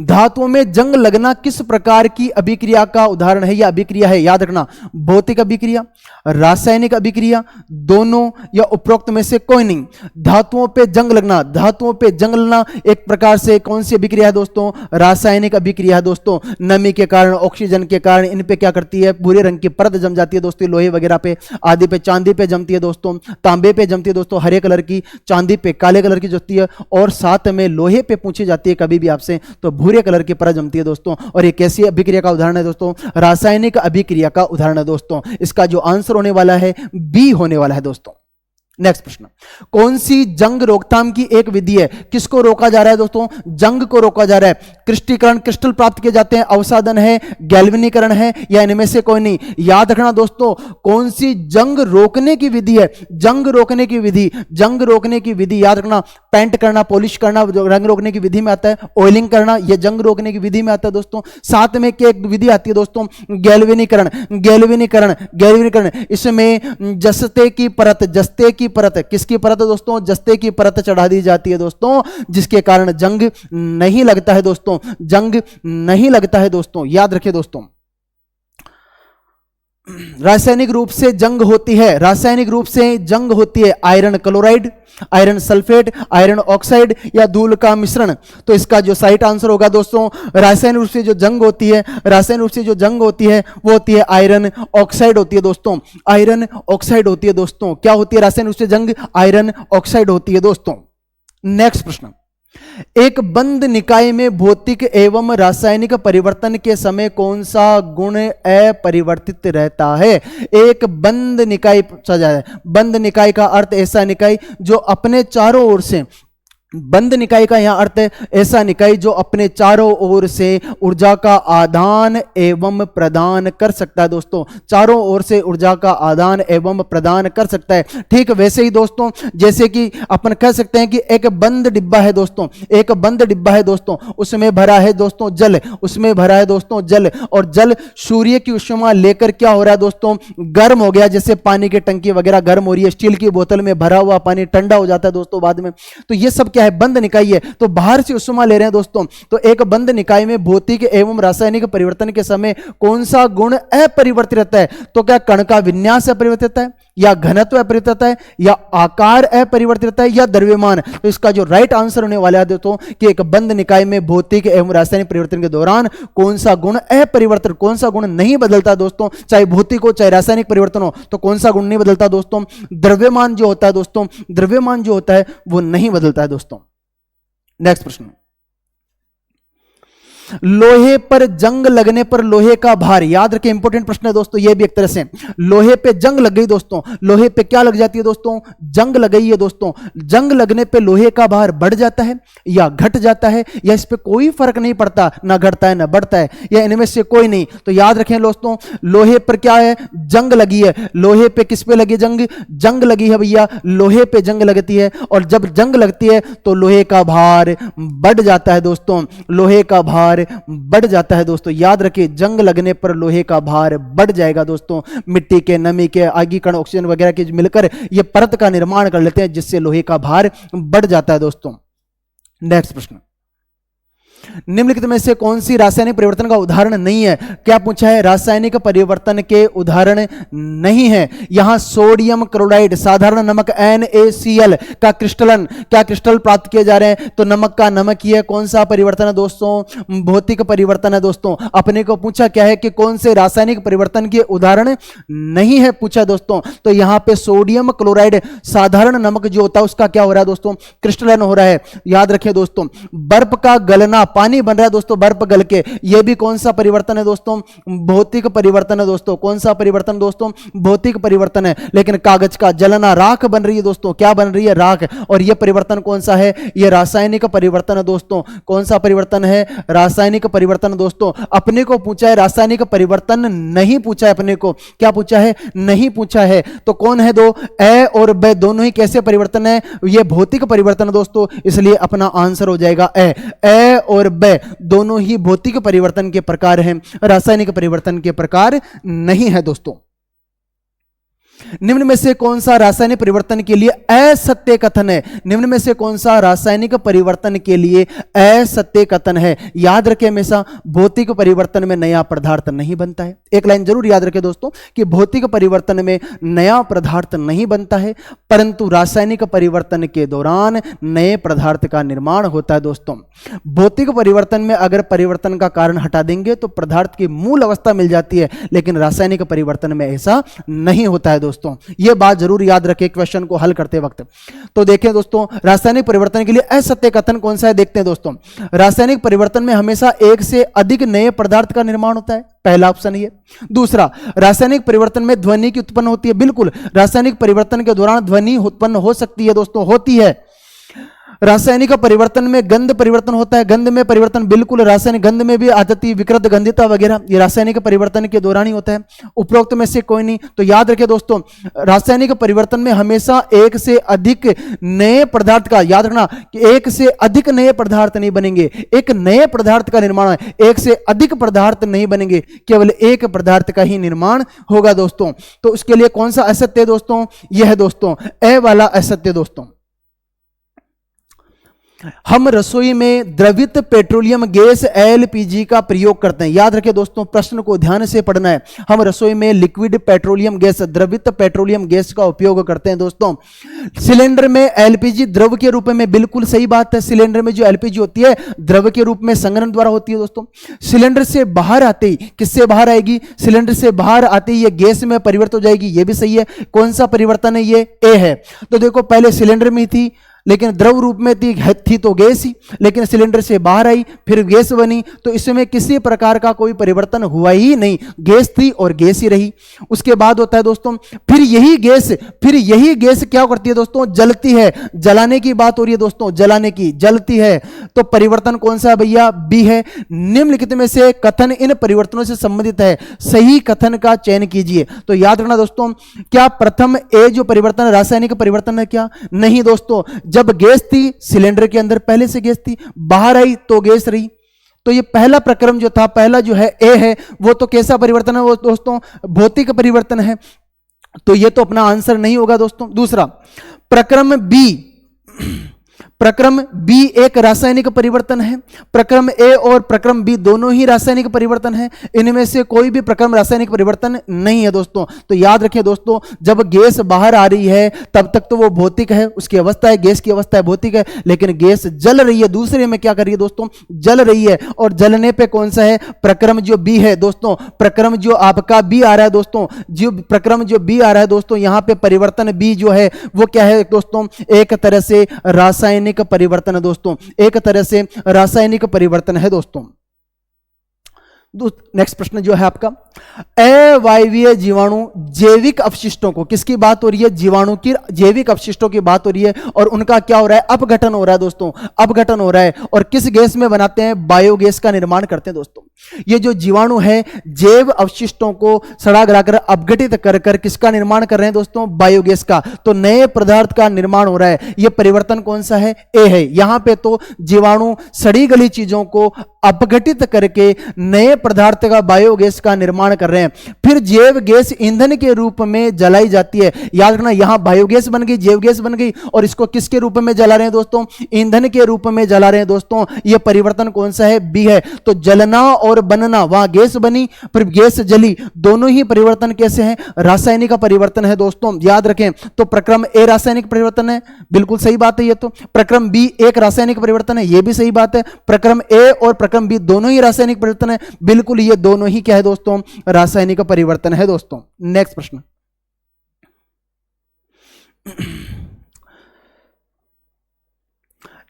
धातुओं में जंग लगना किस प्रकार की अभिक्रिया का उदाहरण है या अभिक्रिया है? याद रखना, भौतिक अभिक्रिया, रासायनिक अभिक्रिया, दोनों, या उपरोक्त में से कोई नहीं। धातुओं पे जंग लगना, धातुओं पे जंग लगना एक प्रकार से कौन सी अभिक्रिया है दोस्तों? रासायनिक अभिक्रिया है दोस्तों। नमी के कारण, ऑक्सीजन के कारण इन पे क्या करती है, भूरे रंग की परत जम जाती है दोस्तों, लोहे वगैरह पे, आदि पे, चांदी पे जमती है दोस्तों, तांबे पे जमती है दोस्तों हरे कलर की, चांदी पे काले कलर की जमती है, और साथ में लोहे पे पूछी जाती है कभी भी आपसे तो भूरे कलर की परत जमती है दोस्तों। और ये कैसी अभिक्रिया का उदाहरण है दोस्तों? रासायनिक अभिक्रिया का उदाहरण है दोस्तों। इसका जो आंसर होने वाला है बी होने वाला है दोस्तों। नेक्स्ट प्रश्न, कौन सी जंग रोकथाम की एक विधि है? किसको रोका जा रहा है दोस्तों? जंग को रोका जा रहा है। क्रिस्टीकरण, क्रिस्टल प्राप्त किए जाते हैं, अवसादन है, गैल्वेनीकरण है, या इनमें से कोई नहीं। याद रखना दोस्तों, कौन सी जंग रोकने की विधि है? जंग रोकने की विधि, जंग रोकने की विधि याद रखना, पेंट करना, पॉलिश करना रंग रोकने की विधि में आता है, ऑयलिंग करना यह जंग रोकने की विधि में आता है दोस्तों। साथ में एक विधि आती है दोस्तों, गैल्वेनीकरण। गैल्वेनीकरण, गैल्वेनीकरण, इसमें जस्ते की परत, जस्ते की परत, किसकी परत है दोस्तों? जस्ते की परत चढ़ा दी जाती है दोस्तों, जिसके कारण जंग नहीं लगता है दोस्तों, जंग नहीं लगता है दोस्तों। याद रखिए दोस्तों, रासायनिक रूप से जंग होती है, रासायनिक रूप से जंग होती है iron chloride, iron sulphate, iron oxide, या धूल का मिश्रण। तो इसका जो सही आंसर होगा दोस्तों, रासायनिक रूप से जो जंग होती है, रासायनिक रूप से जो जंग होती है वो होती है आयरन ऑक्साइड होती है दोस्तों, आयरन ऑक्साइड होती है दोस्तों। क्या होती है रासायनिक रूप से जंग? आयरन ऑक्साइड होती है दोस्तों। नेक्स्ट प्रश्न, एक बंद निकाय में भौतिक एवं रासायनिक परिवर्तन के समय कौन सा गुण अपरिवर्तित रहता है? एक बंद निकाय पूछा जाए। बंद निकाय का अर्थ ऐसा निकाय जो अपने चारों ओर से, बंद निकाय का यहां अर्थ है ऐसा निकाय जो अपने चारों ओर से ऊर्जा का आदान एवं प्रदान कर सकता है दोस्तों, चारों ओर से ऊर्जा का आदान एवं प्रदान कर सकता है। ठीक वैसे ही दोस्तों, जैसे कि अपन कह सकते हैं कि एक बंद डिब्बा है दोस्तों, एक बंद डिब्बा है दोस्तों, उसमें भरा है दोस्तों जल, उसमें भरा है दोस्तों जल, और जल सूर्य की उष्मा लेकर क्या हो रहा है दोस्तों? गर्म हो गया। जैसे पानी की टंकी वगैरह गर्म हो रही है, स्टील की बोतल में भरा हुआ पानी ठंडा हो जाता है दोस्तों बाद में। तो ये सब क्या है? बंद निकाय है। तो बाहर से उष्मा ले रहे हैं दोस्तों। तो एक बंद निकाय में भौतिक एवं रासायनिक परिवर्तन के समय कौन सा गुण अपरिवर्तित रहता है? तो क्या कण का विन्यास अपरिवर्तित रहता है, या घनत्व अपरिवर्तित रहता है, या आकार अपरिवर्तित रहता है, या द्रव्यमान? तो इसका जो राइट आंसर होने वाला है दोस्तों कि एक बंद निकाय में भौतिक एवं रासायनिक परिवर्तन के दौरान कौन सा गुण अपरिवर्तित, कौन सा गुण नहीं बदलता दोस्तों? चाहे भौतिक हो चाहे रासायनिक परिवर्तन हो, तो कौन सा गुण नहीं बदलता दोस्तों? द्रव्यमान जो होता है दोस्तों, द्रव्यमान जो होता है वो नहीं बदलता है दोस्तों। नेक्स्ट प्रश्न, लोहे पर जंग लगने पर लोहे का भार, याद रखें इंपॉर्टेंट प्रश्न है दोस्तों ये भी एक तरह से। लोहे पे जंग लग गई दोस्तों, लोहे पे क्या लग जाती है दोस्तों? जंग लग गई है दोस्तों। जंग लगने पे लोहे का भार बढ़ जाता है या घट जाता है, या इस पे कोई फर्क नहीं पड़ता, ना घटता है ना बढ़ता है, या इनमें से कोई नहीं। तो याद रखें दोस्तों, लोहे पर क्या है? जंग लगी है। लोहे पे किस पे लगी जंग? जंग लगी है भैया, लोहे पे जंग लगती है, और जब जंग लगती है तो लोहे का भार बढ़ जाता है दोस्तों, लोहे का भार बढ़ जाता है दोस्तों। याद रखिए, जंग लगने पर लोहे का भार बढ़ जाएगा दोस्तों। मिट्टी के, नमी के, आगी कण, ऑक्सीजन वगैरह के मिलकर ये परत का निर्माण कर लेते हैं, जिससे लोहे का भार बढ़ जाता है दोस्तों। नेक्स्ट प्रश्न, निम्नलिखित में से कौन सी रासायनिक परिवर्तन का उदाहरण नहीं है? क्या पूछा है? रासायनिक परिवर्तन के उदाहरण नहीं है। यहां सोडियम क्लोराइड, साधारण नमक NaCl का क्रिस्टलन, क्या क्रिस्टल प्राप्त किए जा रहे हैं? तो नमक का नमक ही है। कौन सा परिवर्तन है दोस्तों? भौतिक परिवर्तन है दोस्तों। अपने को पूछा क्या है कि कौन से रासायनिक परिवर्तन के उदाहरण नहीं है पूछा दोस्तों। तो यहां पे सोडियम क्लोराइड, साधारण नमक जो होता है उसका क्या हो रहा है दोस्तों? क्रिस्टलन हो रहा है। याद रखिए दोस्तों, बर्फ का गलना पानी बन रहा है दोस्तों बर्फ गल के, यह भी कौन सा परिवर्तन है दोस्तों? भौतिक परिवर्तन है दोस्तों। कौन सा परिवर्तन दोस्तों? भौतिक परिवर्तन है। लेकिन कागज का जलना, राख बन रही है दोस्तों, क्या बन रही है? राख। और यह परिवर्तन कौन सा है? यह रासायनिक परिवर्तन है दोस्तों। कौन सा परिवर्तन है? रासायनिक परिवर्तन दोस्तों। अपने को पूछा है रासायनिक परिवर्तन, नहीं पूछा है अपने को। क्या पूछा है? नहीं पूछा है। तो कौन है दो? ए और ब दोनों ही कैसे परिवर्तन है? यह भौतिक परिवर्तन दोस्तों, इसलिए अपना आंसर हो जाएगा ए। ए और ब दोनों ही भौतिक परिवर्तन के प्रकार हैं, रासायनिक परिवर्तन के प्रकार नहीं है दोस्तों। निम्न में से कौन सा रासायनिक परिवर्तन के लिए असत्य कथन है? निम्न में से कौन सा रासायनिक परिवर्तन के लिए असत्य कथन है? याद रखें हमेशा भौतिक परिवर्तन में नया पदार्थ नहीं बनता है। एक लाइन जरूर याद रखें दोस्तों कि भौतिक परिवर्तन में नया पदार्थ नहीं बनता है, परंतु रासायनिक परिवर्तन के दौरान नए पदार्थ का निर्माण होता है दोस्तों। भौतिक परिवर्तन में अगर परिवर्तन का कारण हटा देंगे तो पदार्थ की मूल अवस्था मिल जाती है, लेकिन रासायनिक परिवर्तन में ऐसा नहीं होता है दोस्तों। यह बात जरूर याद रखें क्वेश्चन को हल करते वक्त। तो देखें दोस्तों, रासायनिक परिवर्तन के लिए असत्य कथन कौन सा है देखते हैं दोस्तों। रासायनिक परिवर्तन में हमेशा एक से अधिक नए पदार्थ का निर्माण होता है, पहला ऑप्शन ये। दूसरा, रासायनिक परिवर्तन में ध्वनि की उत्पन्न होती है। बिल्कुल, रासायनिक परिवर्तन के दौरान ध्वनि उत्पन्न हो सकती है दोस्तों, होती है। रासायनिक परिवर्तन में गंध परिवर्तन होता है, गंध में परिवर्तन, बिल्कुल रासायनिक गंध में भी आ जाती है विकृत गंधिता वगैरह, ये रासायनिक परिवर्तन के दौरान ही होता है। उपरोक्त में से कोई नहीं। तो याद रखें दोस्तों, रासायनिक परिवर्तन में हमेशा एक से अधिक नए पदार्थ का, याद रखना कि एक से अधिक नए पदार्थ नहीं बनेंगे, एक नए पदार्थ का निर्माण है, एक से अधिक पदार्थ नहीं बनेंगे, केवल एक पदार्थ का ही निर्माण होगा दोस्तों। तो उसके लिए कौन सा असत्य दोस्तों? यह है दोस्तों ए वाला असत्य दोस्तों। हम रसोई में द्रवित पेट्रोलियम गैस एलपीजी का प्रयोग करते हैं। याद रखें दोस्तों, प्रश्न को ध्यान से पढ़ना है। हम रसोई में लिक्विड पेट्रोलियम गैस, द्रवित पेट्रोलियम गैस का उपयोग करते हैं दोस्तों। सिलेंडर में एलपीजी द्रव के रूप में, बिल्कुल सही बात है। सिलेंडर में जो एलपीजी होती है द्रव के रूप में संघनन द्वारा होती है दोस्तों। सिलेंडर से बाहर आते ही किससे बाहर आएगी? सिलेंडर से बाहर आते ही ये गैस में परिवर्तित हो जाएगी, ये भी सही है। कौन सा परिवर्तन है? ये ए है। तो देखो, पहले सिलेंडर में थी लेकिन द्रव रूप में थी तो गैस ही, लेकिन सिलेंडर से बाहर आई फिर गैस बनी, तो इसमें किसी प्रकार का कोई परिवर्तन हुआ ही नहीं, गैस थी और गैस ही रही। उसके बाद होता है दोस्तों, फिर यही गैस क्या करती है दोस्तों? जलती है। जलाने की बात हो रही है दोस्तों, जलाने की, जलती है। तो परिवर्तन कौन सा है भैया? बी है। निम्नलिखित में से कथन इन परिवर्तनों से संबंधित है, सही कथन का चयन कीजिए। तो याद रखना दोस्तों, क्या प्रथम ए जो परिवर्तन रासायनिक परिवर्तन है क्या? नहीं दोस्तों, जब गैस थी सिलेंडर के अंदर, पहले से गैस थी, बाहर आई तो गैस रही। तो ये पहला प्रक्रम जो था, पहला जो है ए है, वो तो कैसा परिवर्तन है वो दोस्तों? भौतिक परिवर्तन है। तो ये तो अपना आंसर नहीं होगा दोस्तों। दूसरा प्रक्रम बी एक रासायनिक परिवर्तन है। प्रक्रम ए और प्रक्रम बी दोनों ही रासायनिक परिवर्तन है, इनमें से कोई भी प्रक्रम रासायनिक परिवर्तन नहीं है दोस्तों। तो याद रखें दोस्तों, जब गैस बाहर आ रही है तब तक तो वो भौतिक है, उसकी अवस्था है, गैस की अवस्था है, भौतिक है। लेकिन गैस जल रही है, दूसरे में क्या कर रही है दोस्तों? जल रही है। और जलने पे कौन सा है? प्रक्रम जो बी है दोस्तों। प्रक्रम जो आपका बी आ रहा है दोस्तों, जो प्रक्रम जो बी आ रहा है दोस्तों, यहां पे परिवर्तन बी जो है वो क्या है दोस्तों? एक तरह से रासायनिक परिवर्तन है दोस्तों, एक तरह से रासायनिक परिवर्तन है दोस्तों। नेक्स्ट प्रश्न जो है आपका, अवायवीय जीवाणु जैविक अपशिष्टों को, किसकी बात हो रही है? जीवाणु की जैविक अपशिष्टों की बात हो रही है, और उनका क्या हो रहा है? अपघटन हो रहा है दोस्तों, अपघटन हो रहा है। और किस गैस में बनाते हैं? बायोगैस का निर्माण करते हैं दोस्तों। ये जो जीवाणु है जैव अपशिष्टों को सड़ा गलाकर अपघटित कर कर किसका निर्माण कर रहे हैं दोस्तों? बायोगैस का। तो नए पदार्थ का निर्माण हो रहा है। ये परिवर्तन कौन सा है? ए है। यहां पे तो जीवाणु सड़ी गली चीजों को अपघटित करके नए पदार्थ का बायोगैस का निर्माण कर रहे हैं। फिर जैव गैस ईंधन के रूप में जलाई जाती है। याद रखना, यहां बायोगैस बन गई, जैव गैस बन गई, और इसको किसके रूप में जला रहे हैं दोस्तों? ईंधन के रूप में जला रहे हैं दोस्तों। यह परिवर्तन कौन सा है? बी है। तो जलना और बनना, वहां गैस बनी फिर गैस जली, दोनों ही परिवर्तन कैसे हैं? रासायनिक परिवर्तन है दोस्तों, याद रखें। तो प्रक्रम ए रासायनिक परिवर्तन है, बिल्कुल सही बात है ये तो। प्रक्रम बी एक रासायनिक परिवर्तन है, ये भी सही बात है। प्रक्रम ए और प्रक्रम बी दोनों ही रासायनिक परिवर्तन है, बिल्कुल ये दोनों ही क्या है दोस्तों? रासायनिक परिवर्तन है दोस्तों। नेक्स्ट प्रश्न,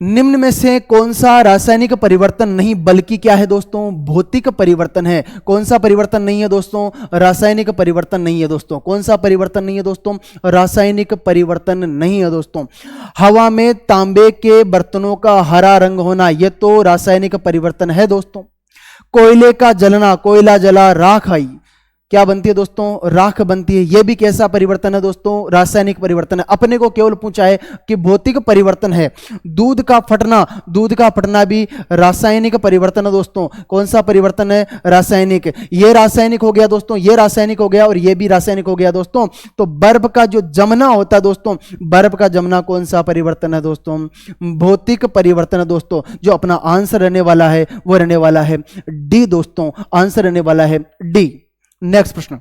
निम्न में से कौन सा रासायनिक परिवर्तन नहीं बल्कि क्या है दोस्तों, भौतिक परिवर्तन है। कौन सा परिवर्तन नहीं है दोस्तों, रासायनिक परिवर्तन नहीं है दोस्तों। कौन सा परिवर्तन नहीं है दोस्तों, रासायनिक परिवर्तन नहीं है दोस्तों। हवा में तांबे के बर्तनों का हरा रंग होना, यह तो रासायनिक परिवर्तन है दोस्तों। कोयले का जलना, कोयला जला राख आई, क्या बनती है दोस्तों, राख बनती है। यह भी कैसा परिवर्तन है दोस्तों, रासायनिक परिवर्तन है। अपने को केवल पूछा है कि भौतिक परिवर्तन है। दूध का फटना, दूध का फटना भी रासायनिक परिवर्तन है दोस्तों। कौन सा परिवर्तन है, रासायनिक। यह रासायनिक हो गया दोस्तों, यह रासायनिक हो गया और यह भी रासायनिक हो गया दोस्तों। तो बर्फ का जो जमना होता है दोस्तों, बर्फ का जमना कौन सा परिवर्तन है दोस्तों, भौतिक परिवर्तन है दोस्तों। जो अपना आंसर रहने वाला है वो रहने वाला है डी दोस्तों, आंसर रहने वाला है डी। नेक्स्ट प्रश्न,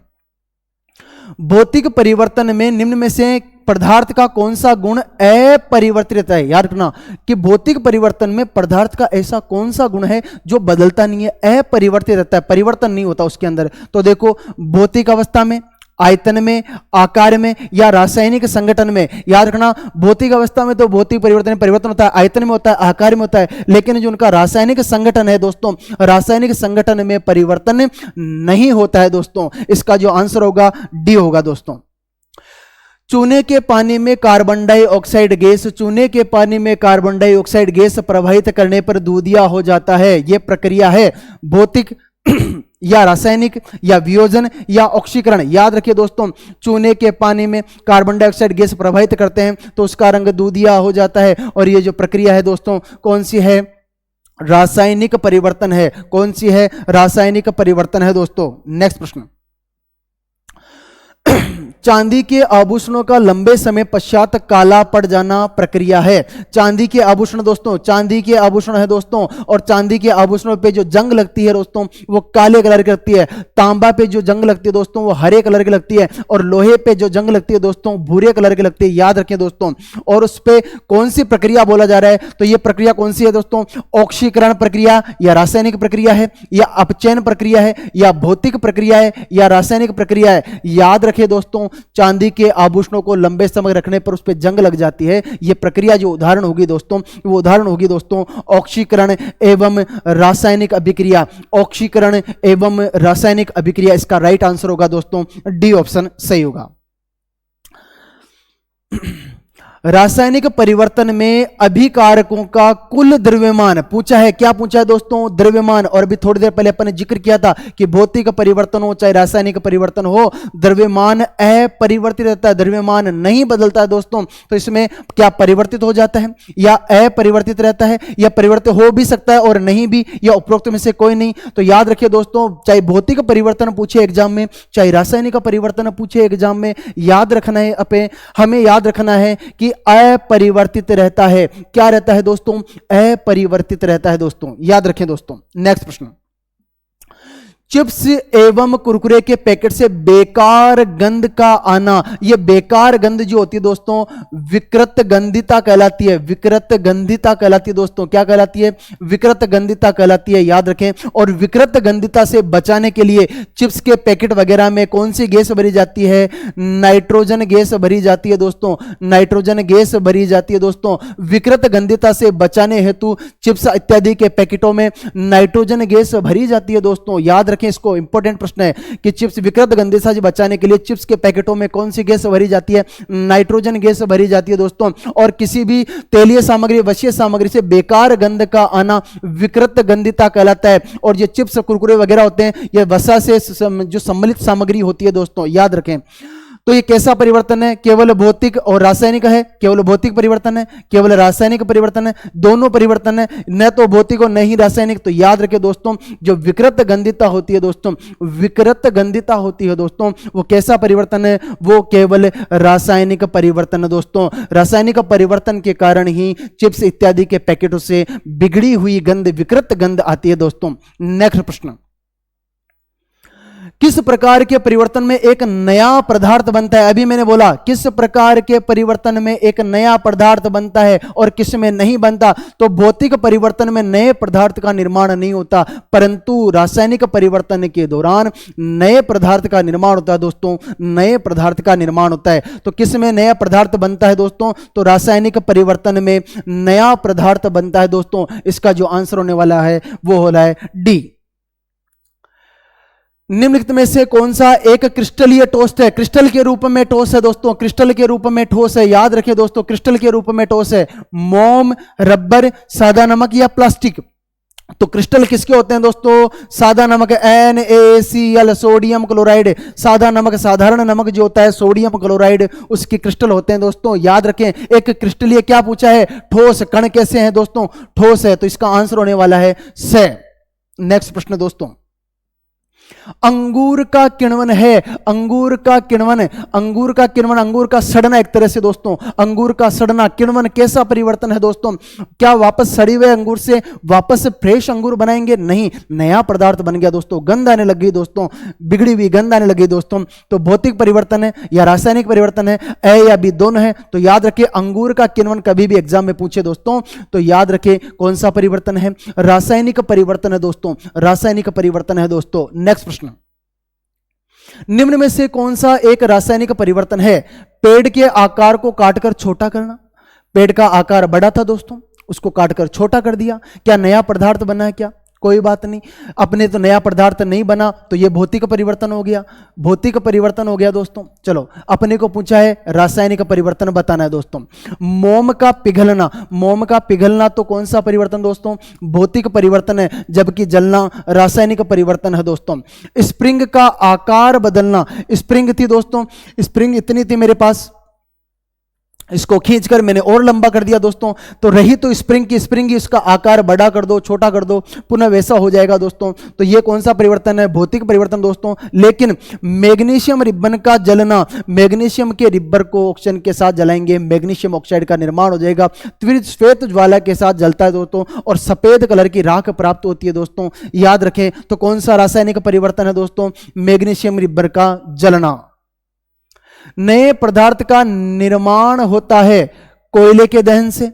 भौतिक परिवर्तन में निम्न में से पदार्थ का कौन सा गुण अपरिवर्तित रहता है। याद रखना कि भौतिक परिवर्तन में पदार्थ का ऐसा कौन सा गुण है जो बदलता नहीं है, अपरिवर्तित रहता है, परिवर्तन नहीं होता उसके अंदर। तो देखो, भौतिक अवस्था में, आयतन में, आकार में या रासायनिक संगठन में। याद रखना, भौतिक अवस्था में तो भौतिक परिवर्तन होता है, आयतन में होता है, आकार में होता है, लेकिन जो उनका रासायनिक संगठन है दोस्तों, रासायनिक संगठन में परिवर्तन नहीं होता है दोस्तों। इसका जो आंसर होगा डी होगा दोस्तों। चूने के पानी में कार्बन डाइऑक्साइड गैस, चूने के पानी में कार्बन डाइऑक्साइड गैस प्रवाहित करने पर दूधिया हो जाता है। यह प्रक्रिया है भौतिक या रासायनिक या वियोजन या ऑक्सीकरण। याद रखिए दोस्तों, चूने के पानी में कार्बन डाइऑक्साइड गैस प्रवाहित करते हैं तो उसका रंग दूधिया हो जाता है। और ये जो प्रक्रिया है दोस्तों, कौन सी है, रासायनिक परिवर्तन है। कौन सी है, रासायनिक परिवर्तन है दोस्तों। नेक्स्ट प्रश्न, चांदी के आभूषणों का लंबे समय पश्चात काला पड़ जाना प्रक्रिया है। चांदी के आभूषण दोस्तों, चांदी के आभूषण है दोस्तों, और चांदी के आभूषणों पे जो जंग लगती है दोस्तों वो काले कलर की लगती है। तांबा पे जो जंग लगती है दोस्तों वो हरे कलर की लगती है, और लोहे पे जो जंग लगती है दोस्तों भूरे कलर की लगती है। याद रखें दोस्तों, और उस पे कौन सी प्रक्रिया बोला जा रहा है, तो ये प्रक्रिया कौन सी है दोस्तों, ऑक्सीकरण प्रक्रिया या रासायनिक प्रक्रिया है, या अपचयन प्रक्रिया है, या भौतिक प्रक्रिया है, या रासायनिक प्रक्रिया है। याद रखें दोस्तों, चांदी के आभूषणों को लंबे समय रखने पर उस पर जंग लग जाती है। यह प्रक्रिया जो उदाहरण होगी दोस्तों, वो उदाहरण होगी दोस्तों ऑक्सीकरण एवं रासायनिक अभिक्रिया। ऑक्सीकरण एवं रासायनिक अभिक्रिया, इसका राइट आंसर होगा दोस्तों डी ऑप्शन सही होगा। रासायनिक परिवर्तन में अभिकारकों का कुल द्रव्यमान पूछा है। क्या पूछा है दोस्तों, द्रव्यमान। और अभी थोड़ी देर पहले अपन ने जिक्र किया था कि भौतिक परिवर्तन हो चाहे रासायनिक परिवर्तन हो, द्रव्यमान अपरिवर्तित रहता है, द्रव्यमान नहीं बदलता है दोस्तों। तो इसमें क्या परिवर्तित हो जाता है या अपरिवर्तित रहता है, या परिवर्तित हो भी सकता है और नहीं भी, या उपरोक्त में से कोई नहीं। तो याद रखिए दोस्तों, चाहे भौतिक परिवर्तन पूछे एग्जाम में, चाहे रासायनिक परिवर्तन पूछे एग्जाम में, याद रखना है हमें याद रखना है कि अपरिवर्तित रहता है। क्या रहता है दोस्तों, अपरिवर्तित रहता है दोस्तों, याद रखें दोस्तों। नेक्स्ट प्रश्न, चिप्स एवं कुरकुरे के पैकेट से बेकार गंध का आना। यह बेकार गंध जो होती है दोस्तों विकृत गंधिता कहलाती है। विकृत गंधिता कहलाती है दोस्तों, क्या कहलाती है, विकृत गंधिता कहलाती है। याद रखें, और विकृत गंधिता से बचाने के लिए चिप्स के पैकेट वगैरह में कौन सी गैस भरी जाती है, नाइट्रोजन गैस भरी जाती है दोस्तों, नाइट्रोजन गैस भरी जाती है दोस्तों। विकृत गंधिता से बचाने हेतु चिप्स इत्यादि के पैकेटों में नाइट्रोजन गैस भरी जाती है दोस्तों। याद रखें, इसको इंपॉर्टेंट प्रश्न है कि चिप्स विकृत गंधिता से बचाने के लिए चिप्स के पैकेटों में कौन सी गैस भरी जाती है, नाइट्रोजन गैस भरी जाती है दोस्तों। और किसी भी तेलीय सामग्री, वशीय सामग्री से बेकार गंध का आना विकृत गंधिता कहलाता है। और ये चिप्स कुरकुरे वगैरह होते हैं, ये वसा से जो सम्मिलित सामग्री होती है दोस्तों, याद रखें। तो ये कैसा परिवर्तन है, केवल भौतिक और रासायनिक है, केवल भौतिक परिवर्तन है, केवल रासायनिक परिवर्तन है, दोनों परिवर्तन है, न तो भौतिक और न ही रासायनिक। तो याद रखें दोस्तों, जो विकृत गंधिता होती है दोस्तों, विकृत गंधिता होती है दोस्तों, वो कैसा परिवर्तन है, वो केवल रासायनिक परिवर्तन है दोस्तों। रासायनिक परिवर्तन के कारण ही चिप्स इत्यादि के पैकेटों से बिगड़ी हुई गंध, विकृत गंध आती है दोस्तों। नेक्स्ट प्रश्न, किस प्रकार के परिवर्तन में एक नया पदार्थ बनता है? अभी मैंने बोला किस प्रकार के परिवर्तन में एक नया पदार्थ बनता है और किस में नहीं बनता। तो भौतिक परिवर्तन में नए पदार्थ का निर्माण नहीं होता, परंतु रासायनिक परिवर्तन के दौरान नए पदार्थ का निर्माण होता है दोस्तों, नए पदार्थ का निर्माण होता है। तो किस में नया पदार्थ बनता है दोस्तों? तो रासायनिक परिवर्तन में नया पदार्थ बनता है दोस्तों। इसका जो आंसर होने वाला है वो हो रहा है डी। निम्नलिखित में से कौन सा एक क्रिस्टलीय ठोस है? क्रिस्टल के रूप में ठोस है दोस्तों, क्रिस्टल के रूप में ठोस है। याद रखें दोस्तों, क्रिस्टल के रूप में ठोस है। मोम, रबर, सादा नमक या प्लास्टिक? तो क्रिस्टल किसके होते हैं दोस्तों? सादा नमक, NaCl, सोडियम क्लोराइड। सादा नमक, साधारण नमक जो होता है सोडियम क्लोराइड, उसके क्रिस्टल होते हैं दोस्तों। याद रखें, एक क्रिस्टलीय क्या पूछा है? ठोस। कण कैसे हैं दोस्तों? ठोस है। तो इसका आंसर होने वाला है से। नेक्स्ट प्रश्न दोस्तों, अंगूर का किण्वन है। अंगूर का किण्वन, अंगूर का किण्वन, अंगूर का सड़ना एक तरह से दोस्तों, अंगूर का सड़ना, किण्वन कैसा परिवर्तन है दोस्तों? क्या वापस सड़ी हुए अंगूर से वापस फ्रेश अंगूर बनाएंगे? नहीं, नया पदार्थ बन गया दोस्तों, गंध आने लग गई दोस्तों, बिगड़ी हुई गंध आने लगी दोस्तों। तो भौतिक परिवर्तन है या रासायनिक परिवर्तन है? ए या बी दोनों है। तो याद रखिए, अंगूर का किण्वन कभी भी एग्जाम में पूछे दोस्तों तो याद रखिए कौन सा परिवर्तन है? रासायनिक परिवर्तन है दोस्तों, रासायनिक परिवर्तन है दोस्तों। नेक्स्ट प्रश्न, निम्न में से कौन सा एक रासायनिक परिवर्तन है? पेड़ के आकार को काटकर छोटा करना। पेड़ का आकार बड़ा था दोस्तों, उसको काटकर छोटा कर दिया। क्या नया पदार्थ बना है? क्या कोई बात नहीं, अपने तो नया पदार्थ नहीं बना, तो ये भौतिक परिवर्तन हो गया, भौतिक परिवर्तन हो गया दोस्तों। चलो, अपने को पूछा है रासायनिक परिवर्तन बताना है दोस्तों। मोम का पिघलना, मोम का पिघलना तो कौन सा परिवर्तन दोस्तों? भौतिक परिवर्तन है, जबकि जलना रासायनिक परिवर्तन है दोस्तों। स्प्रिंग का आकार बदलना, स्प्रिंग थी दोस्तों, स्प्रिंग इतनी थी मेरे पास, इसको खींचकर मैंने और लंबा कर दिया दोस्तों, तो रही तो स्प्रिंग की स्प्रिंग ही, इसका आकार बड़ा कर दो, छोटा कर दो, पुनः वैसा हो जाएगा दोस्तों। तो ये कौन सा परिवर्तन है? भौतिक परिवर्तन दोस्तों। लेकिन मैग्नीशियम रिबन का जलना, मैग्नीशियम के रिब्बर को ऑक्सीजन के साथ जलाएंगे, मैग्नीशियम ऑक्साइड का निर्माण हो जाएगा, फिर श्वेत ज्वाला के साथ जलता है दोस्तों और सफेद कलर की राख प्राप्त होती है दोस्तों। याद रखें, तो कौन सा रासायनिक परिवर्तन है दोस्तों? मैग्नीशियम रिब्बर का जलना। नए पदार्थ का निर्माण होता है कोयले के दहन से,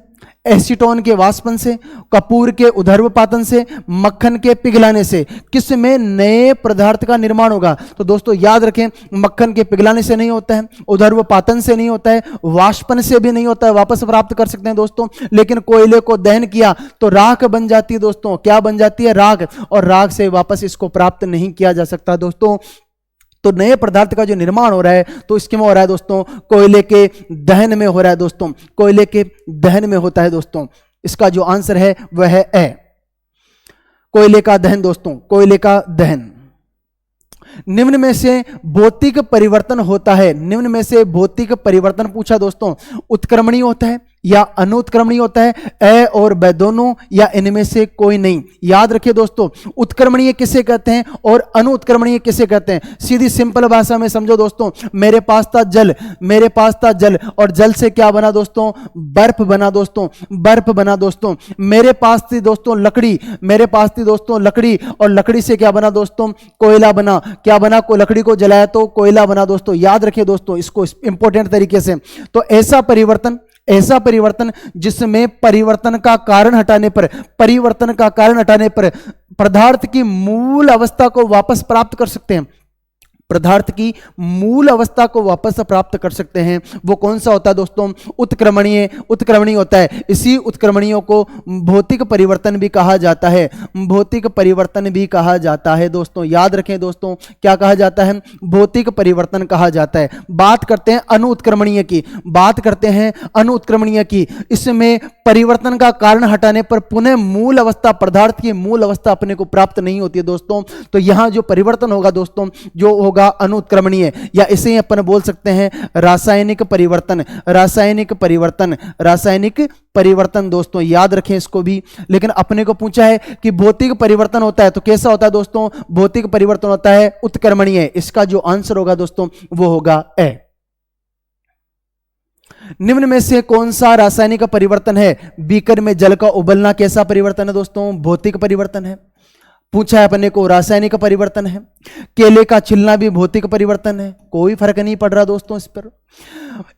एसीटोन के वाष्पन से, कपूर के उधर्वपातन से, मक्खन के पिघलाने से। किस में नए पदार्थ का निर्माण होगा? तो दोस्तों याद रखें, मक्खन के पिघलाने से नहीं होता है, उधर्वपातन से नहीं होता है, वाष्पन से भी नहीं होता है, वापस प्राप्त कर सकते हैं दोस्तों। लेकिन कोयले को दहन किया तो राख बन जाती है दोस्तों। क्या बन जाती है? राख। और राख से वापस इसको प्राप्त नहीं किया जा सकता दोस्तों। तो नए पदार्थ का जो निर्माण हो रहा है तो इसके में हो रहा है दोस्तों, कोयले के दहन में हो रहा है दोस्तों, कोयले के दहन में होता है दोस्तों। इसका जो आंसर है वह है ए, कोयले का दहन दोस्तों, कोयले का दहन। निम्न में से भौतिक परिवर्तन होता है, निम्न में से भौतिक परिवर्तन पूछा दोस्तों, उत्क्रमणीय होता है या अनुत्क्रमणीय होता है? ए और ब दोनों या इनमें से कोई नहीं। याद रखिए दोस्तों, उत्क्रमणीय किसे कहते हैं और अनुत्क्रमणीय किसे कहते हैं? सीधी सिंपल भाषा में समझो दोस्तों, मेरे पास था जल, मेरे पास था जल और जल से क्या बना दोस्तों? बर्फ बना दोस्तों, बर्फ बना दोस्तों। मेरे पास थी दोस्तों लकड़ी, मेरे पास थी दोस्तों लकड़ी और लकड़ी से क्या बना दोस्तों? कोयला बना। क्या बना? को लकड़ी को जलाया तो कोयला बना दोस्तों। याद रखिए दोस्तों इसको इंपॉर्टेंट तरीके से। तो ऐसा परिवर्तन, ऐसा परिवर्तन जिसमें परिवर्तन का कारण हटाने पर, परिवर्तन का कारण हटाने पर पदार्थ की मूल अवस्था को वापस प्राप्त कर सकते हैं, पदार्थ की मूल अवस्था को वापस प्राप्त कर सकते हैं, वो कौन सा होता है दोस्तों? उत्क्रमणीय, उत्क्रमणीय होता है। इसी उत्क्रमणीयों को भौतिक परिवर्तन भी कहा जाता है, भौतिक परिवर्तन भी कहा जाता है दोस्तों। याद रखें दोस्तों, क्या कहा जाता है? भौतिक परिवर्तन कहा जाता है। बात करते हैं अनुत्क्रमणीय की, बात करते हैं अनुत्क्रमणीय की। इसमें परिवर्तन का कारण हटाने पर पुनः मूल अवस्था, पदार्थ की मूल अवस्था अपने को प्राप्त नहीं होती है दोस्तों। तो यहां जो परिवर्तन होगा दोस्तों, जो होगा अनुत्क्रमणीय, या इसे ही अपन बोल सकते हैं रासायनिक परिवर्तन, रासायनिक परिवर्तन, रासायनिक परिवर्तन दोस्तों। याद रखें इसको भी। लेकिन अपने को पूछा है कि भौतिक परिवर्तन होता है तो कैसा होता है दोस्तों? भौतिक परिवर्तन होता है उत्क्रमणीय। इसका जो आंसर होगा दोस्तों वो होगा ए। निम्न में से कौन सा रासायनिक परिवर्तन है? बीकर में जल का उबलना कैसा परिवर्तन है दोस्तों? भौतिक परिवर्तन है। पूछा है अपने को, रासायनिक परिवर्तन है। केले का छिलना भी भौतिक परिवर्तन है, कोई फर्क नहीं पड़ रहा दोस्तों इस पर।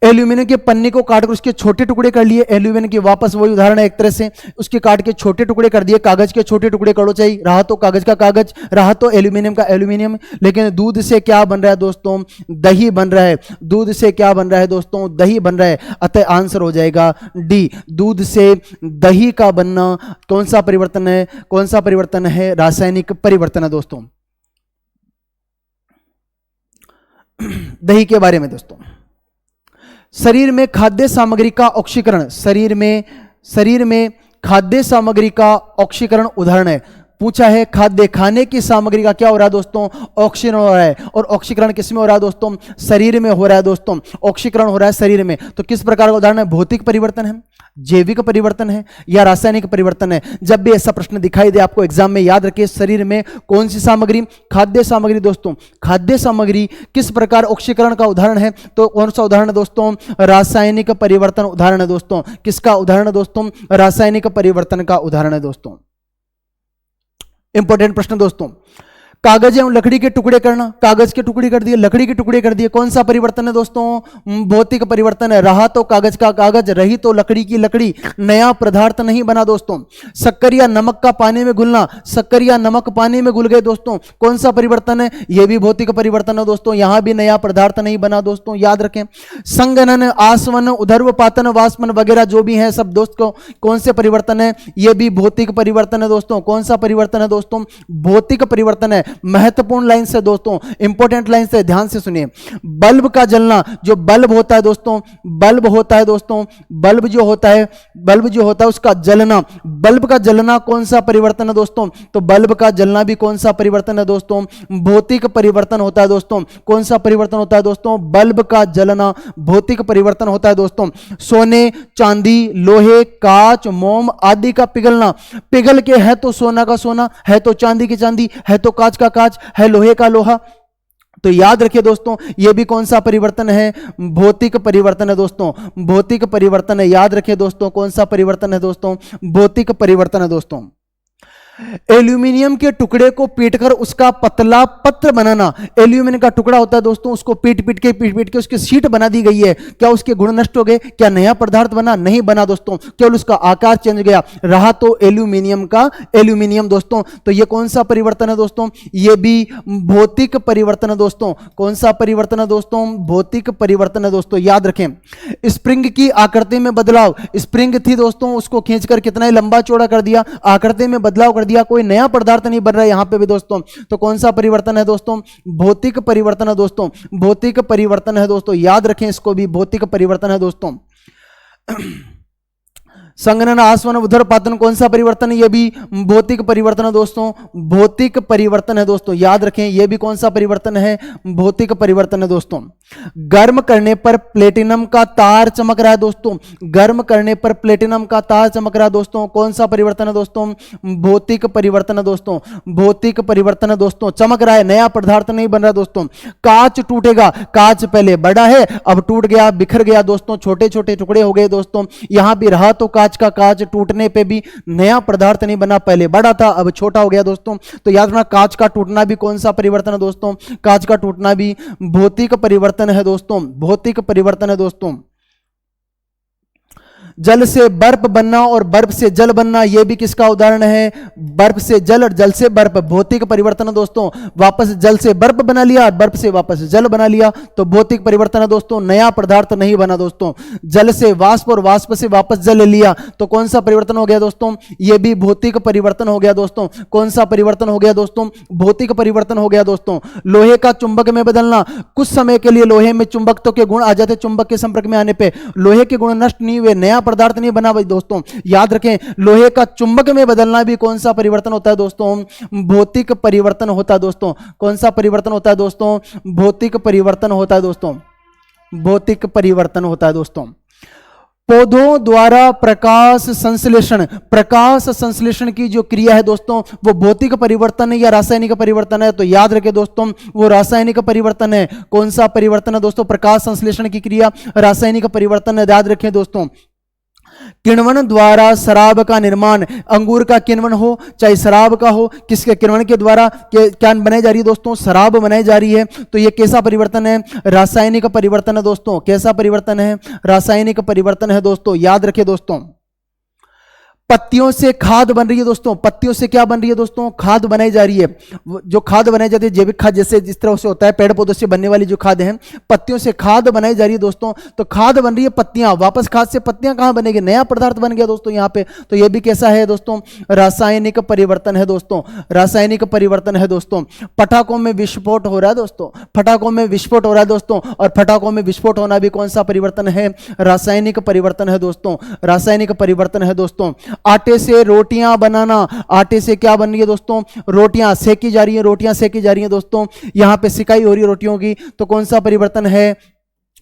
एल्यूमिनियम के पन्नी को काटकर उसके छोटे टुकड़े कर लिए, एल्यूमिनियम की वापस वही उदाहरण है एक तरह से, उसके काट के छोटे टुकड़े कर दिए, कागज के छोटे टुकड़े करो चाहिए, रहा तो कागज का कागज, रहा तो एल्यूमिनियम का एल्यूमिनियम। लेकिन दूध से क्या बन रहा है दोस्तों? दही बन रहा है। दूध से क्या बन रहा है दोस्तों? दही बन रहा है। अतः आंसर हो जाएगा डी, दूध से दही का बनना कौन सा परिवर्तन है? कौन सा परिवर्तन है? रासायनिक परिवर्तन है दोस्तों। दही के बारे में दोस्तों, शरीर में खाद्य सामग्री का ऑक्सीकरण, शरीर में खाद्य सामग्री का ऑक्सीकरण उदाहरण है। पूछा है खाद्य खाने की सामग्री का क्या हो रहा है दोस्तों? ऑक्सीकरण हो रहा है। और ऑक्सीकरण किस में हो रहा है दोस्तों? शरीर में हो रहा है दोस्तों, ऑक्सीकरण हो रहा है शरीर में। तो किस प्रकार का उदाहरण है? भौतिक परिवर्तन है, जैविक परिवर्तन है, या रासायनिक परिवर्तन है? जब भी ऐसा प्रश्न दिखाई दे आपको एग्जाम में याद रखिए, शरीर में कौन सी सामग्री? खाद्य सामग्री दोस्तों। खाद्य सामग्री किस प्रकार ऑक्सीकरण का उदाहरण है? तो कौन सा उदाहरण है दोस्तों? रासायनिक परिवर्तन उदाहरण है दोस्तों। किसका उदाहरण है दोस्तों? रासायनिक परिवर्तन का उदाहरण है दोस्तों। इंपॉर्टेंट प्रश्न दोस्तों। कागज एवं लकड़ी के टुकड़े करना, कागज के टुकड़े कर दिए, लकड़ी के टुकड़े कर दिए, कौन सा परिवर्तन है दोस्तों? भौतिक परिवर्तन है। रहा तो कागज का कागज, रही तो लकड़ी की लकड़ी, नया पदार्थ नहीं बना दोस्तों। शक्कर या नमक का पानी में घुलना, शक्कर या नमक पानी में घुल गए दोस्तों, कौन सा परिवर्तन है? यह भी भौतिक परिवर्तन है दोस्तों, यहां भी नया पदार्थ नहीं बना दोस्तों, याद रखें। संगनन, आसवन, उदर्वपातन, वाष्पन वगैरह जो भी है सब दोस्तों कौन से परिवर्तन है? यह भी भौतिक परिवर्तन है दोस्तों। कौन सा परिवर्तन है दोस्तों? भौतिक परिवर्तन है। महत्वपूर्ण लाइन से दोस्तों, इंपॉर्टेंट लाइन से ध्यान से सुनिए। बल्ब का जलना, जो बल्ब होता है दोस्तों, बल्ब होता है दोस्तों, बल्ब जो होता है उसका जलना, बल्ब का जलना कौन सा परिवर्तन है दोस्तों? तो बल्ब का जलना भी कौन सा परिवर्तन है दोस्तों? भौतिक परिवर्तन होता है दोस्तों। कौन सा परिवर्तन होता है दोस्तों? बल्ब का जलना भौतिक परिवर्तन होता है दोस्तों। सोने, चांदी, लोहे, कांच, मोम आदि का पिघलना, पिघल के है तो सोना का सोना, है तो चांदी की चांदी, है तो कांच का कांच, है लोहे का लोहा। तो याद रखिए दोस्तों, यह भी कौन सा परिवर्तन है? भौतिक परिवर्तन है दोस्तों। भौतिक परिवर्तन है, याद रखिए दोस्तों, कौन सा परिवर्तन है दोस्तों? भौतिक परिवर्तन है दोस्तों। एल्यूमिनियम के टुकड़े को पीटकर उसका पतला पत्र बनाना, एल्यूमिनियम का टुकड़ा होता है दोस्तों, उसको पीट पीट के उसकी शीट बना दी गई है। क्या उसके गुण नष्ट हो गए? क्या नया पदार्थ बना? नहीं बना दोस्तों, केवल उसका आकार चेंज गया, रहा तो एल्यूमिनियम का एल्यूमिनियम दोस्तों। तो ये कौन सा परिवर्तन है दोस्तों? ये भी भौतिक परिवर्तन है दोस्तों। कौन सा परिवर्तन है दोस्तों? भौतिक परिवर्तन है दोस्तों, याद रखें। स्प्रिंग की आकृति में बदलाव, स्प्रिंग थी दोस्तों, उसको खींचकर कितना ही लंबा चौड़ा कर दिया, आकृति में बदलाव दिया, कोई नया पदार्थ नहीं बन रहा है यहां पे भी दोस्तों। तो कौन सा परिवर्तन है दोस्तों? भौतिक परिवर्तन है दोस्तों। भौतिक परिवर्तन है दोस्तों, याद रखें इसको भी, भौतिक परिवर्तन है दोस्तों। संगणन, आसवन, उदर्वपातन कौन सा परिवर्तन है? यह भी भौतिक परिवर्तन है दोस्तों। भौतिक परिवर्तन है दोस्तों, याद रखें, यह भी कौन सा परिवर्तन है? भौतिक परिवर्तन है दोस्तों। गर्म करने पर प्लेटिनम का तार चमक रहा है दोस्तों, गर्म करने पर प्लेटिनम का तार चमक रहा है दोस्तों, कौन सा परिवर्तन है दोस्तों? भौतिक परिवर्तन है दोस्तों। भौतिक परिवर्तन है दोस्तों, चमक रहा है, नया पदार्थ नहीं बन रहा दोस्तों। कांच टूटेगा, कांच पहले बड़ा है अब टूट गया, बिखर गया दोस्तों, छोटे छोटे टुकड़े हो गए दोस्तों। यहां भी रहा तो कांच का कांच, टूटने पे भी नया पदार्थ नहीं बना, पहले बड़ा था अब छोटा हो गया दोस्तों। तो याद रखना, कांच का टूटना भी कौन सा परिवर्तन है दोस्तों? कांच का टूटना भी भौतिक परिवर्तन है दोस्तों। भौतिक परिवर्तन है दोस्तों। जल से बर्फ बनना और बर्फ से जल बनना, यह भी किसका उदाहरण है? बर्फ से जल और जल से बर्फ, भौतिक परिवर्तन है दोस्तों। वापस जल से बर्फ बना लिया, बर्फ से वापस जल बना लिया, तो भौतिक परिवर्तन है दोस्तों, नया पदार्थ नहीं बना दोस्तों। जल से वाष्प और वाष्प से वापस जल लिया, तो कौन सा परिवर्तन हो गया दोस्तों? यह भी भौतिक परिवर्तन हो गया दोस्तों। कौन सा परिवर्तन हो गया दोस्तों? भौतिक परिवर्तन हो गया दोस्तों। लोहे का चुंबक में बदलना, कुछ समय के लिए लोहे में चुंबकत्व के गुण आ जाते, चुंबक के संपर्क में आने पर लोहे के गुण नष्ट नहीं हुए, नया पदार्थ नहीं बना भाई दोस्तों। याद रखें, लोहे का चुंबक में बदलना भी कौन सा परिवर्तन होता है दोस्तों? भौतिक परिवर्तन होता है दोस्तों। कौन सा परिवर्तन होता है दोस्तों? भौतिक परिवर्तन होता है दोस्तों। भौतिक परिवर्तन होता है दोस्तों। पौधों द्वारा प्रकाश संश्लेषण, प्रकाश संश्लेषण की जो क्रिया है दोस्तों, वो भौतिक परिवर्तन है या रासायनिक परिवर्तन है? तो याद रखें दोस्तों, वो रासायनिक परिवर्तन है। कौन सा परिवर्तन है दोस्तों? प्रकाश संश्लेषण की क्रिया रासायनिक परिवर्तन है, याद रखें दोस्तों। किण्वन द्वारा शराब का निर्माण, अंगूर का किण्वन हो चाहे शराब का हो, किसके किण्वन के द्वारा क्या बनाई जा रही है दोस्तों? शराब बनाई जा रही है। तो ये कैसा परिवर्तन है? रासायनिक परिवर्तन है दोस्तों। कैसा परिवर्तन है? रासायनिक परिवर्तन है दोस्तों, याद रखिए दोस्तों। पत्तियों से खाद बन रही है दोस्तों। पत्तियों से क्या बन रही है दोस्तों? खाद बनाई जा रही है। जो खाद बनाई जाती है जैविक खाद, जैसे जिस तरह से होता है पेड़ पौधों से बनने वाली जो खाद है, पत्तियों से खाद बनाई जा रही है दोस्तों। तो खाद बन रही है पत्तियां, वापस खाद से पत्तियां कहां बनेगी? नया पदार्थ बन गया दोस्तों यहाँ पे। तो ये भी कैसा है दोस्तों? रासायनिक परिवर्तन है दोस्तों। रासायनिक परिवर्तन है दोस्तों। पटाखों में विस्फोट हो रहा है दोस्तों। पटाखों में विस्फोट हो रहा है दोस्तों। और पटाखों में विस्फोट होना भी कौन सा परिवर्तन है? रासायनिक परिवर्तन है दोस्तों। रासायनिक परिवर्तन है दोस्तों। आटे से रोटियां बनाना, आटे से क्या बन रही है दोस्तों? रोटियां सेकी जा रही है। रोटियां सेकी जा रही है दोस्तों। यहां पे सिकाई हो रही है रोटियों की। तो कौन सा परिवर्तन है?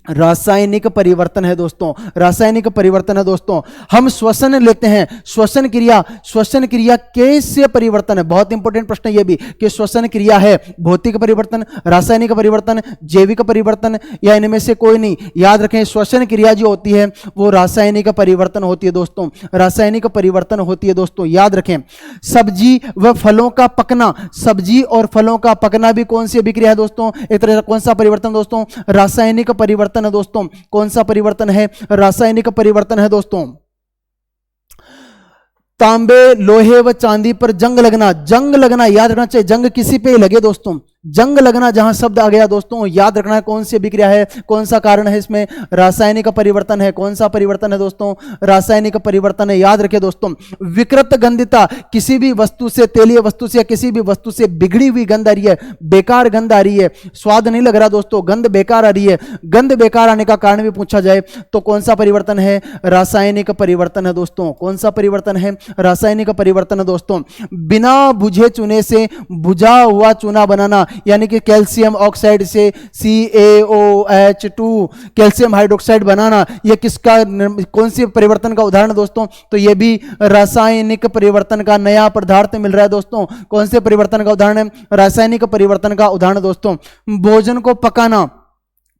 रासायनिक परिवर्तन है दोस्तों। रासायनिक परिवर्तन है दोस्तों। हम श्वसन लेते हैं, श्वसन क्रिया, श्वसन क्रिया कैसे परिवर्तन है? बहुत इंपॉर्टेंट प्रश्न ये भी कि श्वसन क्रिया है भौतिक परिवर्तन, रासायनिक परिवर्तन, जैविक परिवर्तन या इनमें से कोई नहीं? याद रखें, श्वसन क्रिया जो होती है वो रासायनिक परिवर्तन होती है दोस्तों। रासायनिक परिवर्तन होती है दोस्तों, याद रखें। सब्जी व फलों का पकना, सब्जी और फलों का पकना भी कौन सी अभिक्रिया है दोस्तों? एक तरह कौन सा परिवर्तन दोस्तों? रासायनिक परिवर्तन है दोस्तों। कौन सा परिवर्तन है? रासायनिक परिवर्तन है दोस्तों। तांबे, लोहे व चांदी पर जंग लगना, जंग लगना याद रखना चाहिए। जंग किसी पे लगे दोस्तों, जंग लगना जहां शब्द आ गया दोस्तों याद रखना है कौन सी अभिक्रिया है, कौन सा कारण है इसमें? रासायनिक परिवर्तन है। कौन सा परिवर्तन है दोस्तों? रासायनिक परिवर्तन है, याद रखिए दोस्तों। विकृत गंधिता, किसी भी वस्तु से, तेलीय वस्तु से या किसी भी वस्तु से बिगड़ी हुई गंध आ रही है, बेकार गंध आ रही है, स्वाद नहीं लग रहा दोस्तों, गंध बेकार आ रही है। गंध बेकार आने का कारण भी पूछा जाए तो कौन सा परिवर्तन है? रासायनिक परिवर्तन है दोस्तों। कौन सा परिवर्तन है? रासायनिक परिवर्तन है दोस्तों। बिना बुझे चूने से बुझा हुआ चूना बनाना, यानी कि कैल्शियम ऑक्साइड से CaOH2 कैल्शियम हाइड्रोक्साइड बनाना, यह किसका, कौन सी परिवर्तन का उदाहरण दोस्तों? तो यह भी रासायनिक परिवर्तन का नया पदार्थ मिल रहा है दोस्तों। कौन से परिवर्तन का उदाहरण है? रासायनिक परिवर्तन का उदाहरण दोस्तों। भोजन को पकाना,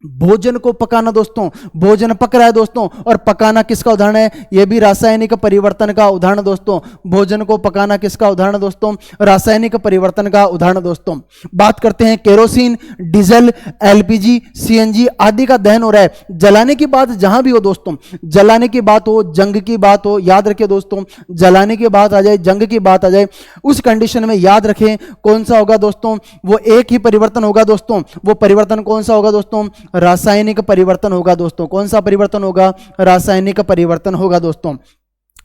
भोजन को पकाना दोस्तों, भोजन पक रहा है दोस्तों, और पकाना किसका उदाहरण है? यह भी रासायनिक परिवर्तन का उदाहरण दोस्तों। भोजन को पकाना किसका उदाहरण दोस्तों? रासायनिक परिवर्तन का उदाहरण दोस्तों। बात करते हैं केरोसिन, डीजल, LPG, CNG आदि का दहन हो रहा है। जलाने की बात जहां भी हो दोस्तों, जलाने की बात हो, जंग की बात हो, याद रखिए दोस्तों, जलाने की बात आ जाए, जंग की बात आ जाए, उस कंडीशन में याद रखें कौन सा होगा दोस्तों? वो एक ही परिवर्तन होगा दोस्तों। वो परिवर्तन कौन सा होगा दोस्तों? रासायनिक परिवर्तन होगा दोस्तों। कौन सा परिवर्तन होगा? रासायनिक परिवर्तन होगा दोस्तों।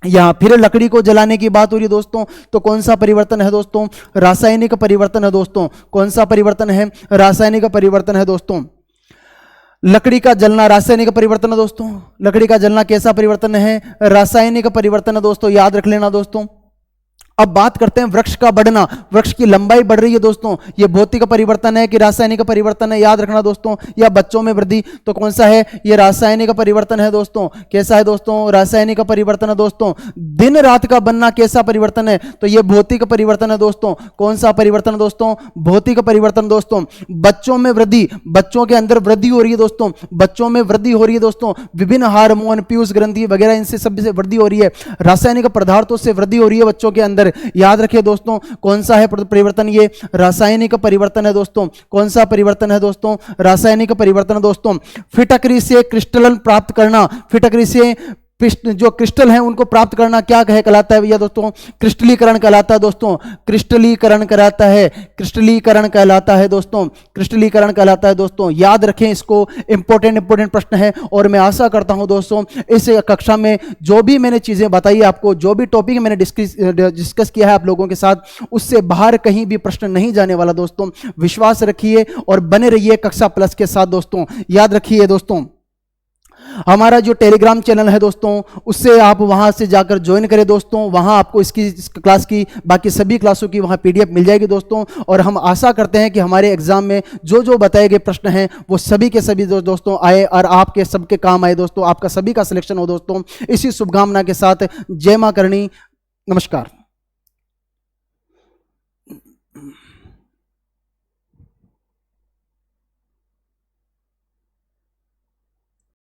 यहां फिर लकड़ी को जलाने की बात हो रही है दोस्तों, तो कौन सा परिवर्तन है दोस्तों? रासायनिक परिवर्तन है दोस्तों। कौन सा परिवर्तन है? रासायनिक परिवर्तन है दोस्तों। लकड़ी का जलना रासायनिक परिवर्तन है दोस्तों। लकड़ी का जलना कैसा परिवर्तन है? रासायनिक परिवर्तन है दोस्तों, याद रख लेना दोस्तों। अब बात करते हैं वृक्ष का बढ़ना, वृक्ष की लंबाई बढ़ रही है दोस्तों, ये भौतिक परिवर्तन है कि रासायनिक परिवर्तन है? याद रखना दोस्तों। या बच्चों में वृद्धि, तो कौन सा है? ये रासायनिक परिवर्तन है दोस्तों। कैसा है दोस्तों? रासायनिक परिवर्तन है दोस्तों। दिन रात का बनना कैसा परिवर्तन है? तो ये भौतिक परिवर्तन है दोस्तों। कौन सा परिवर्तन है दोस्तों? भौतिक परिवर्तन दोस्तों। बच्चों में वृद्धि, बच्चों के अंदर वृद्धि हो रही है दोस्तों, बच्चों में वृद्धि हो रही है दोस्तों, विभिन्न हार्मोन, पीयूष ग्रंथि वगैरह इनसे सब से वृद्धि हो रही है, रासायनिक पदार्थों से वृद्धि हो रही है बच्चों के अंदर। याद रखिए दोस्तों, कौन सा है परिवर्तन? ये रासायनिक परिवर्तन है दोस्तों। कौन सा परिवर्तन है दोस्तों? रासायनिक परिवर्तन है दोस्तों। फिटकरी से क्रिस्टलन प्राप्त करना, फिटकरी से जो क्रिस्टल हैं उनको प्राप्त करना क्या कहलाता है भैया दोस्तों? क्रिस्टलीकरण कहलाता है दोस्तों। क्रिस्टलीकरण कहलाता है, क्रिस्टलीकरण कहलाता है दोस्तों, क्रिस्टलीकरण कहलाता है दोस्तों। याद रखें इसको, इंपॉर्टेंट प्रश्न है। और मैं आशा करता हूं दोस्तों इस कक्षा में जो भी मैंने चीजें बताई आपको, जो भी टॉपिक मैंने डिस्कस किया है आप लोगों के साथ, उससे बाहर कहीं भी प्रश्न नहीं जाने वाला दोस्तों। विश्वास रखिए और बने रहिए कक्षा प्लस के साथ दोस्तों। याद रखिए दोस्तों, हमारा जो टेलीग्राम चैनल है दोस्तों, उससे आप वहां से जाकर ज्वाइन करें दोस्तों। वहां आपको इस क्लास की, बाकी सभी क्लासों की वहां PDF मिल जाएगी दोस्तों। और हम आशा करते हैं कि हमारे एग्जाम में जो जो बताए गए प्रश्न हैं वो सभी के सभी दोस्तों आए और आपके सबके काम आए दोस्तों, आपका सभी का सिलेक्शन हो दोस्तों। इसी शुभकामना के साथ जय मां करणी, नमस्कार।